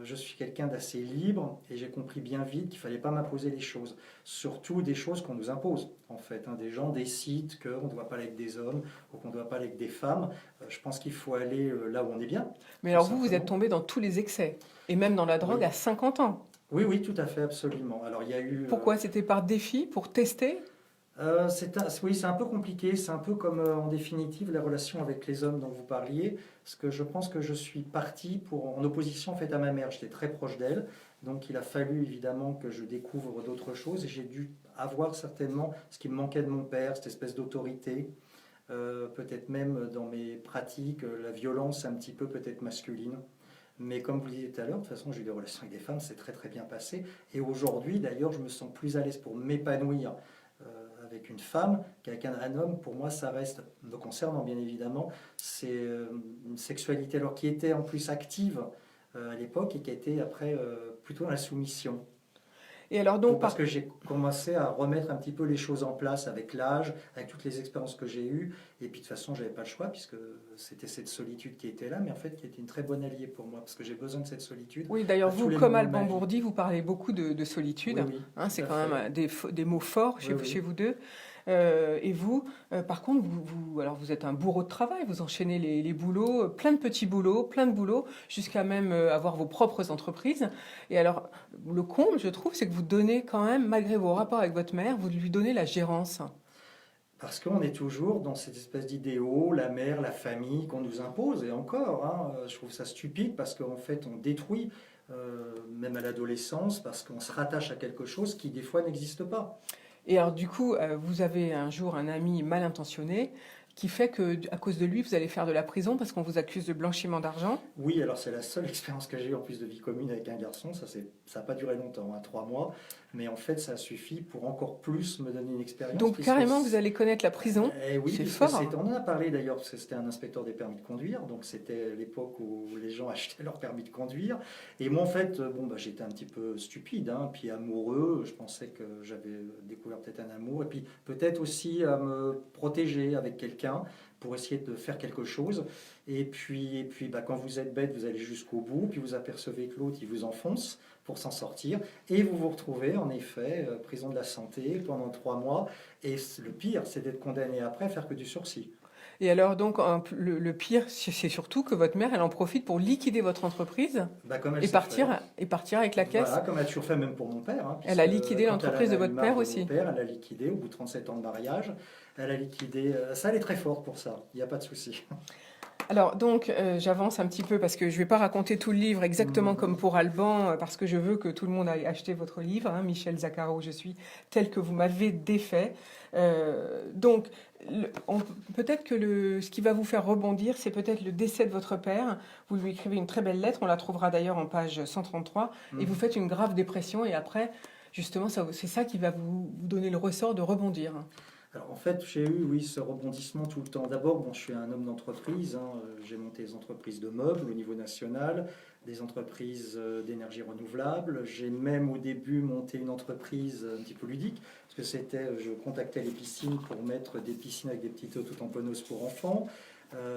Je suis quelqu'un d'assez libre et j'ai compris bien vite qu'il ne fallait pas m'imposer les choses. Surtout des choses qu'on nous impose, en fait. Des gens décident qu'on ne doit pas aller avec des hommes ou qu'on ne doit pas aller avec des femmes. Je pense qu'il faut aller là où on est bien. Mais alors vous êtes tombé dans tous les excès, et même dans la drogue à 50 ans. Oui, tout à fait, absolument. Alors, il y a eu, Pourquoi? C'était par défi, pour tester? c'est un peu compliqué, c'est un peu comme en définitive la relation avec les hommes dont vous parliez, parce que je pense que je suis parti en opposition en fait, à ma mère, j'étais très proche d'elle, donc il a fallu évidemment que je découvre d'autres choses, et j'ai dû avoir certainement ce qui me manquait de mon père, cette espèce d'autorité, peut-être même dans mes pratiques, la violence un petit peu peut-être masculine. Mais comme vous le disiez tout à l'heure, de toute façon j'ai eu des relations avec des femmes, c'est très très bien passé, et aujourd'hui d'ailleurs je me sens plus à l'aise pour m'épanouir avec une femme qu'avec un homme. Pour moi, ça reste, me concernant bien évidemment, c'est une sexualité alors qui était en plus active à l'époque et qui a été après plutôt dans la soumission. Et alors donc, parce que j'ai commencé à remettre un petit peu les choses en place avec l'âge, avec toutes les expériences que j'ai eues, et puis de toute façon, j'avais pas le choix puisque c'était cette solitude qui était là, mais en fait qui était une très bonne alliée pour moi parce que j'ai besoin de cette solitude. Oui, d'ailleurs vous, comme Alban Bourdi, vous parlez beaucoup de solitude. Oui, c'est quand même des mots forts chez vous deux. Et vous, par contre, vous êtes un bourreau de travail, vous enchaînez les boulots, plein de petits boulots, plein de boulots, jusqu'à même avoir vos propres entreprises. Et alors, le comble, je trouve, c'est que vous donnez quand même, malgré vos rapports avec votre mère, vous lui donnez la gérance. Parce qu'on est toujours dans cette espèce d'idéaux, la mère, la famille qu'on nous impose, et encore, je trouve ça stupide parce qu'en fait on détruit, même à l'adolescence, parce qu'on se rattache à quelque chose qui des fois n'existe pas. Et alors du coup, vous avez un jour un ami mal intentionné qui fait que, à cause de lui, vous allez faire de la prison parce qu'on vous accuse de blanchiment d'argent. Oui, alors c'est la seule expérience que j'ai eue en plus de vie commune avec un garçon. Ça n'a pas duré longtemps, 3 mois. Mais en fait, ça suffit pour encore plus me donner une expérience. Donc carrément, vous allez connaître la prison. Oui, c'est fort. On en a parlé d'ailleurs, parce que c'était un inspecteur des permis de conduire. Donc c'était l'époque où les gens achetaient leur permis de conduire. Et moi, en fait, j'étais un petit peu stupide, puis amoureux. Je pensais que j'avais découvert peut-être un amour. Et puis peut-être aussi à me protéger avec quelqu'un pour essayer de faire quelque chose. Et puis quand vous êtes bête, vous allez jusqu'au bout, puis vous apercevez que l'autre, il vous enfonce pour s'en sortir, et vous vous retrouvez en effet prison de la santé pendant 3 mois, et le pire, c'est d'être condamné après à faire que du sursis. Et alors donc, le pire, c'est surtout que votre mère, elle en profite pour liquider votre entreprise et partir avec la caisse. Voilà, comme elle a toujours fait même pour mon père. Elle a liquidé l'entreprise de votre père aussi. Elle a liquidé au bout de 37 ans de mariage. Elle a liquidé. Ça, elle est très forte pour ça. Il n'y a pas de souci. Alors donc, j'avance un petit peu parce que je ne vais pas raconter tout le livre exactement comme pour Alban, parce que je veux que tout le monde aille acheter votre livre, Michel Zaccaro, je suis tel que vous m'avez défait. Donc, peut-être que ce qui va vous faire rebondir, c'est peut-être le décès de votre père. Vous lui écrivez une très belle lettre, on la trouvera d'ailleurs en page 133, et vous faites une grave dépression, et après, justement, c'est ça qui va vous donner le ressort de rebondir. Alors en fait, j'ai eu, oui, ce rebondissement tout le temps. D'abord, bon, je suis un homme d'entreprise, j'ai monté des entreprises de meubles au niveau national, des entreprises d'énergie renouvelable. J'ai même au début monté une entreprise un petit peu ludique, parce que je contactais les piscines pour mettre des piscines avec des petites auto-tamponneuses pour enfants.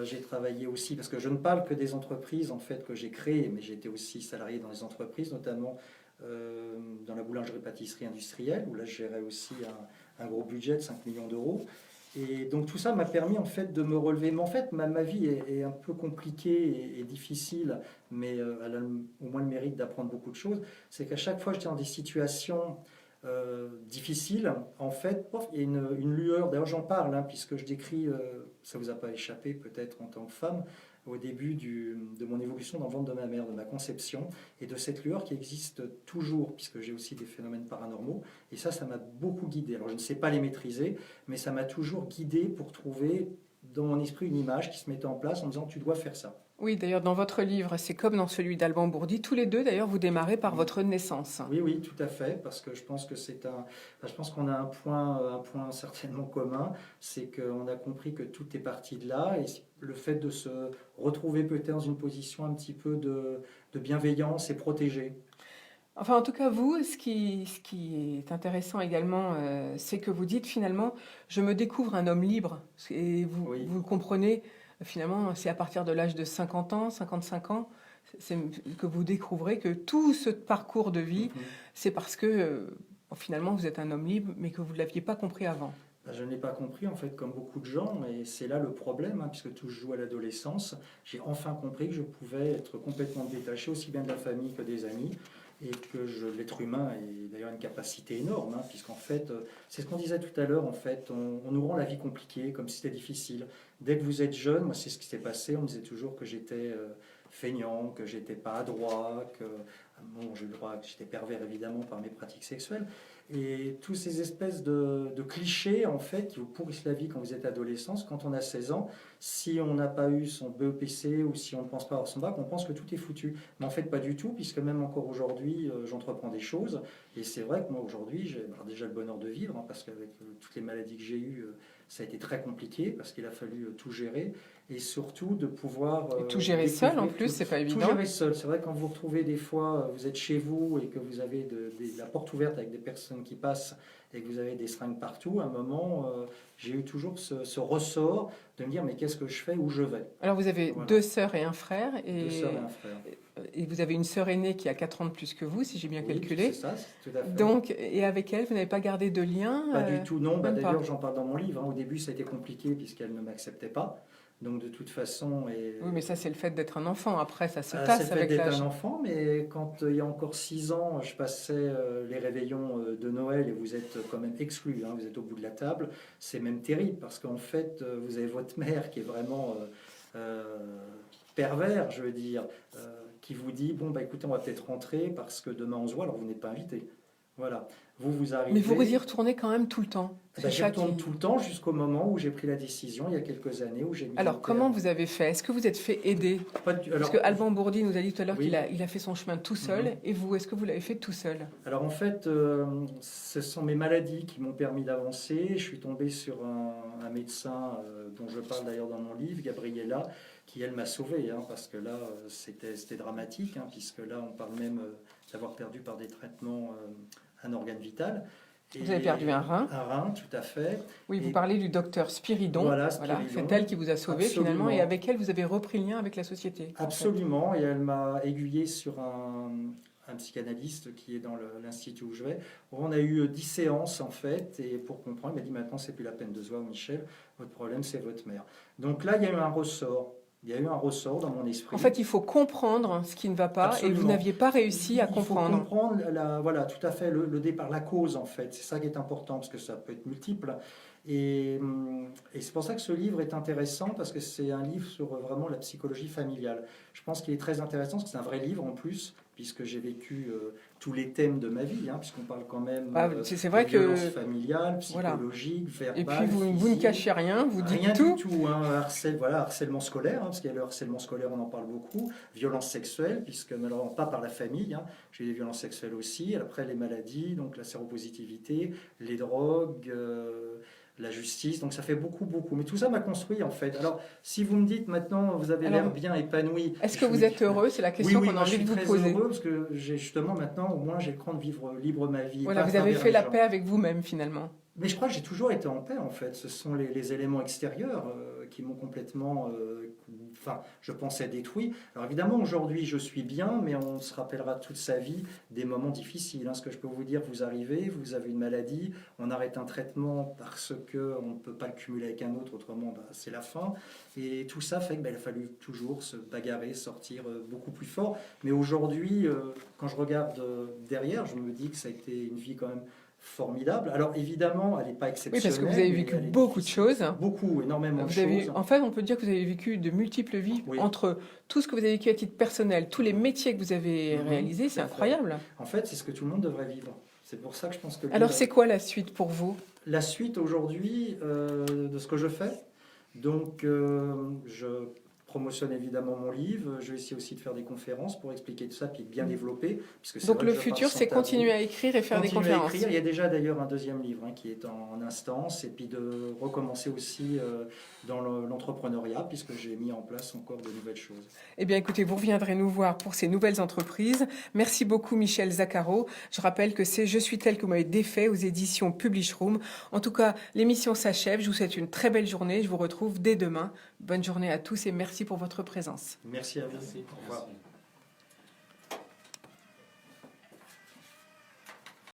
J'ai travaillé aussi, parce que je ne parle que des entreprises en fait que j'ai créées, mais j'étais aussi salarié dans les entreprises, notamment dans la boulangerie-pâtisserie industrielle, où là je gérais aussi un gros budget de 5 millions d'euros. Et donc tout ça m'a permis en fait de me relever. Mais en fait, ma vie est un peu compliquée et difficile, mais elle a au moins le mérite d'apprendre beaucoup de choses. C'est qu'à chaque fois j'étais dans des situations difficiles, en fait, il y a une lueur. D'ailleurs j'en parle, puisque je décris, ça vous a pas échappé peut-être en tant que femme, au début de mon évolution dans le ventre de ma mère, de ma conception, et de cette lueur qui existe toujours, puisque j'ai aussi des phénomènes paranormaux, et ça m'a beaucoup guidé. Alors je ne sais pas les maîtriser, mais ça m'a toujours guidé pour trouver dans mon esprit une image qui se mettait en place en disant tu dois faire ça. Oui, d'ailleurs, dans votre livre, c'est comme dans celui d'Alban Bourdi, tous les deux, d'ailleurs, vous démarrez par votre naissance. Oui, tout à fait, parce que je pense que je pense qu'on a un point certainement commun, c'est qu'on a compris que tout est parti de là, et le fait de se retrouver peut-être dans une position un petit peu de bienveillance et protégée. Enfin, en tout cas, vous, ce qui est intéressant également, c'est que vous dites finalement, je me découvre un homme libre, et vous le comprenez. Finalement, c'est à partir de l'âge de 50 ans, 55 ans, que vous découvrez que tout ce parcours de vie, c'est parce que finalement vous êtes un homme libre, mais que vous ne l'aviez pas compris avant. Je ne l'ai pas compris, en fait, comme beaucoup de gens, et c'est là le problème, puisque tout se joue à l'adolescence. J'ai enfin compris que je pouvais être complètement détaché, aussi bien de la famille que des amis, et que l'être humain est d'ailleurs une capacité énorme, puisqu'en fait, c'est ce qu'on disait tout à l'heure, en fait, on nous rend la vie compliquée, comme si c'était difficile. Dès que vous êtes jeune, moi c'est ce qui s'est passé, on me disait toujours que j'étais feignant, que j'étais pas adroit, que j'ai le droit, que j'étais pervers évidemment par mes pratiques sexuelles. Et tous ces espèces de clichés, en fait, qui vous pourrissent la vie quand vous êtes adolescent. Quand on a 16 ans, si on n'a pas eu son BEPC ou si on ne pense pas avoir son bac, on pense que tout est foutu. Mais en fait, pas du tout, puisque même encore aujourd'hui, j'entreprends des choses. Et c'est vrai que moi, aujourd'hui, j'ai déjà le bonheur de vivre, parce qu'avec toutes les maladies que j'ai eues, ça a été très compliqué, parce qu'il a fallu tout gérer. Et surtout de pouvoir... et tout gérer seul, en plus, c'est pas évident. Tout gérer seul. C'est vrai, quand vous retrouvez des fois, vous êtes chez vous et que vous avez la porte ouverte avec des personnes qui passent et que vous avez des seringues partout, à un moment, j'ai eu toujours ce ressort de me dire, mais qu'est-ce que je fais, où je vais? Alors, vous avez deux sœurs et un frère. Deux sœurs et un frère. Et vous avez une sœur aînée qui a 4 ans de plus que vous, si j'ai bien calculé. C'est ça, tout à fait. Donc, et avec elle, vous n'avez pas gardé de lien? Pas du tout, non. D'ailleurs, j'en parle dans mon livre. Au début, ça a été compliqué puisqu'elle ne m'acceptait pas. Donc de toute façon... Oui, mais ça c'est le fait d'être un enfant. Après, ça se tasse avec l'âge. C'est le fait d'être un enfant, mais quand il y a encore 6 ans, je passais les réveillons de Noël et vous êtes quand même exclus, vous êtes au bout de la table, c'est même terrible parce qu'en fait, vous avez votre mère qui est vraiment pervers, je veux dire, qui vous dit, bon, écoutez, on va peut-être rentrer parce que demain on se voit, alors vous n'êtes pas invité. Voilà. Vous arrivez... Mais vous y retournez quand même tout le temps. J'y retourne tout le temps jusqu'au moment où j'ai pris la décision, il y a quelques années, où j'ai mis... Alors, comment vous avez fait? Est-ce que vous êtes fait aider? Parce que Alban Bourdi nous a dit tout à l'heure qu'il a fait son chemin tout seul. Et vous, est-ce que vous l'avez fait tout seul? Alors, en fait, ce sont mes maladies qui m'ont permis d'avancer. Je suis tombé sur un médecin dont je parle d'ailleurs dans mon livre, Gabriella, qui, elle, m'a sauvé. Parce que là, c'était dramatique, puisque là, on parle même d'avoir perdu par des traitements un organe vital. Vous avez perdu un rein. Un rein, tout à fait. Oui, vous parlez du docteur Spiridon. Voilà, Spiridon. C'est elle qui vous a sauvé finalement, et avec elle, vous avez repris le lien avec la société. Absolument, et elle m'a aiguillé sur un psychanalyste qui est dans l'institut où je vais. On a eu 10 séances en fait, et pour comprendre, il m'a dit maintenant c'est plus la peine de se voir, Michel, votre problème c'est votre mère. Donc là, il y a eu un ressort. Il y a eu un ressort dans mon esprit. En fait, il faut comprendre ce qui ne va pas. Absolument. Et vous n'aviez pas réussi à comprendre. Il faut comprendre, voilà, tout à fait, le départ, la cause en fait. C'est ça qui est important parce que ça peut être multiple. Et c'est pour ça que ce livre est intéressant parce que c'est un livre sur vraiment la psychologie familiale. Je pense qu'il est très intéressant parce que c'est un vrai livre en plus, puisque j'ai vécu tous les thèmes de ma vie, puisqu'on parle quand même c'est vrai de violence familiale, psychologique, verbale, et puis vous ne cachez rien, vous dites rien tout. Du tout, harcèlement scolaire, parce qu'il y a le harcèlement scolaire, on en parle beaucoup, violence sexuelle, puisque malheureusement pas par la famille, j'ai eu des violences sexuelles aussi, après les maladies, donc la séropositivité, les drogues, la justice, donc ça fait beaucoup. Mais tout ça m'a construit en fait. Alors, si vous me dites maintenant, vous avez l'air bien épanoui. Est-ce que vous êtes heureux? C'est la question qu'on a envie de vous poser. Je suis très heureux parce que j'ai justement maintenant, au moins, j'ai le cran de vivre libre ma vie. Voilà, vous avez fait la paix avec vous-même finalement. Mais je crois que j'ai toujours été en paix en fait. Ce sont les éléments extérieurs qui m'ont complètement, je pensais détruit. Alors évidemment aujourd'hui je suis bien, mais on se rappellera toute sa vie des moments difficiles. Ce que je peux vous dire, vous arrivez, vous avez une maladie, on arrête un traitement parce que on ne peut pas le cumuler avec un autre, autrement c'est la fin. Et tout ça fait qu'il a fallu toujours se bagarrer, sortir beaucoup plus fort. Mais aujourd'hui, quand je regarde derrière, je me dis que ça a été une vie quand même formidable. Alors évidemment, elle n'est pas exceptionnelle. Oui, parce que vous avez vécu beaucoup de choses. Beaucoup, énormément de choses. En fait, on peut dire que vous avez vécu de multiples vies entre tout ce que vous avez vécu à titre personnel, tous les métiers que vous avez réalisés, c'est incroyable. En fait, c'est ce que tout le monde devrait vivre. C'est pour ça que je pense que... Alors, c'est quoi la suite pour vous? La suite aujourd'hui de ce que je fais. Donc, je promotionne évidemment mon livre. Je vais essayer aussi de faire des conférences pour expliquer tout ça, puis bien développer. Donc le futur, c'est continuer à écrire et faire des conférences. Il y a déjà d'ailleurs un deuxième livre qui est en instance, et puis de recommencer aussi dans l'entrepreneuriat, puisque j'ai mis en place encore de nouvelles choses. Eh bien écoutez, vous reviendrez nous voir pour ces nouvelles entreprises. Merci beaucoup Michel Zaccaro. Je rappelle que c'est Je suis tel que vous m'avez défait aux éditions Publish Room. En tout cas, l'émission s'achève. Je vous souhaite une très belle journée. Je vous retrouve dès demain. Bonne journée à tous et merci pour votre présence. Merci à vous. Merci. Au revoir.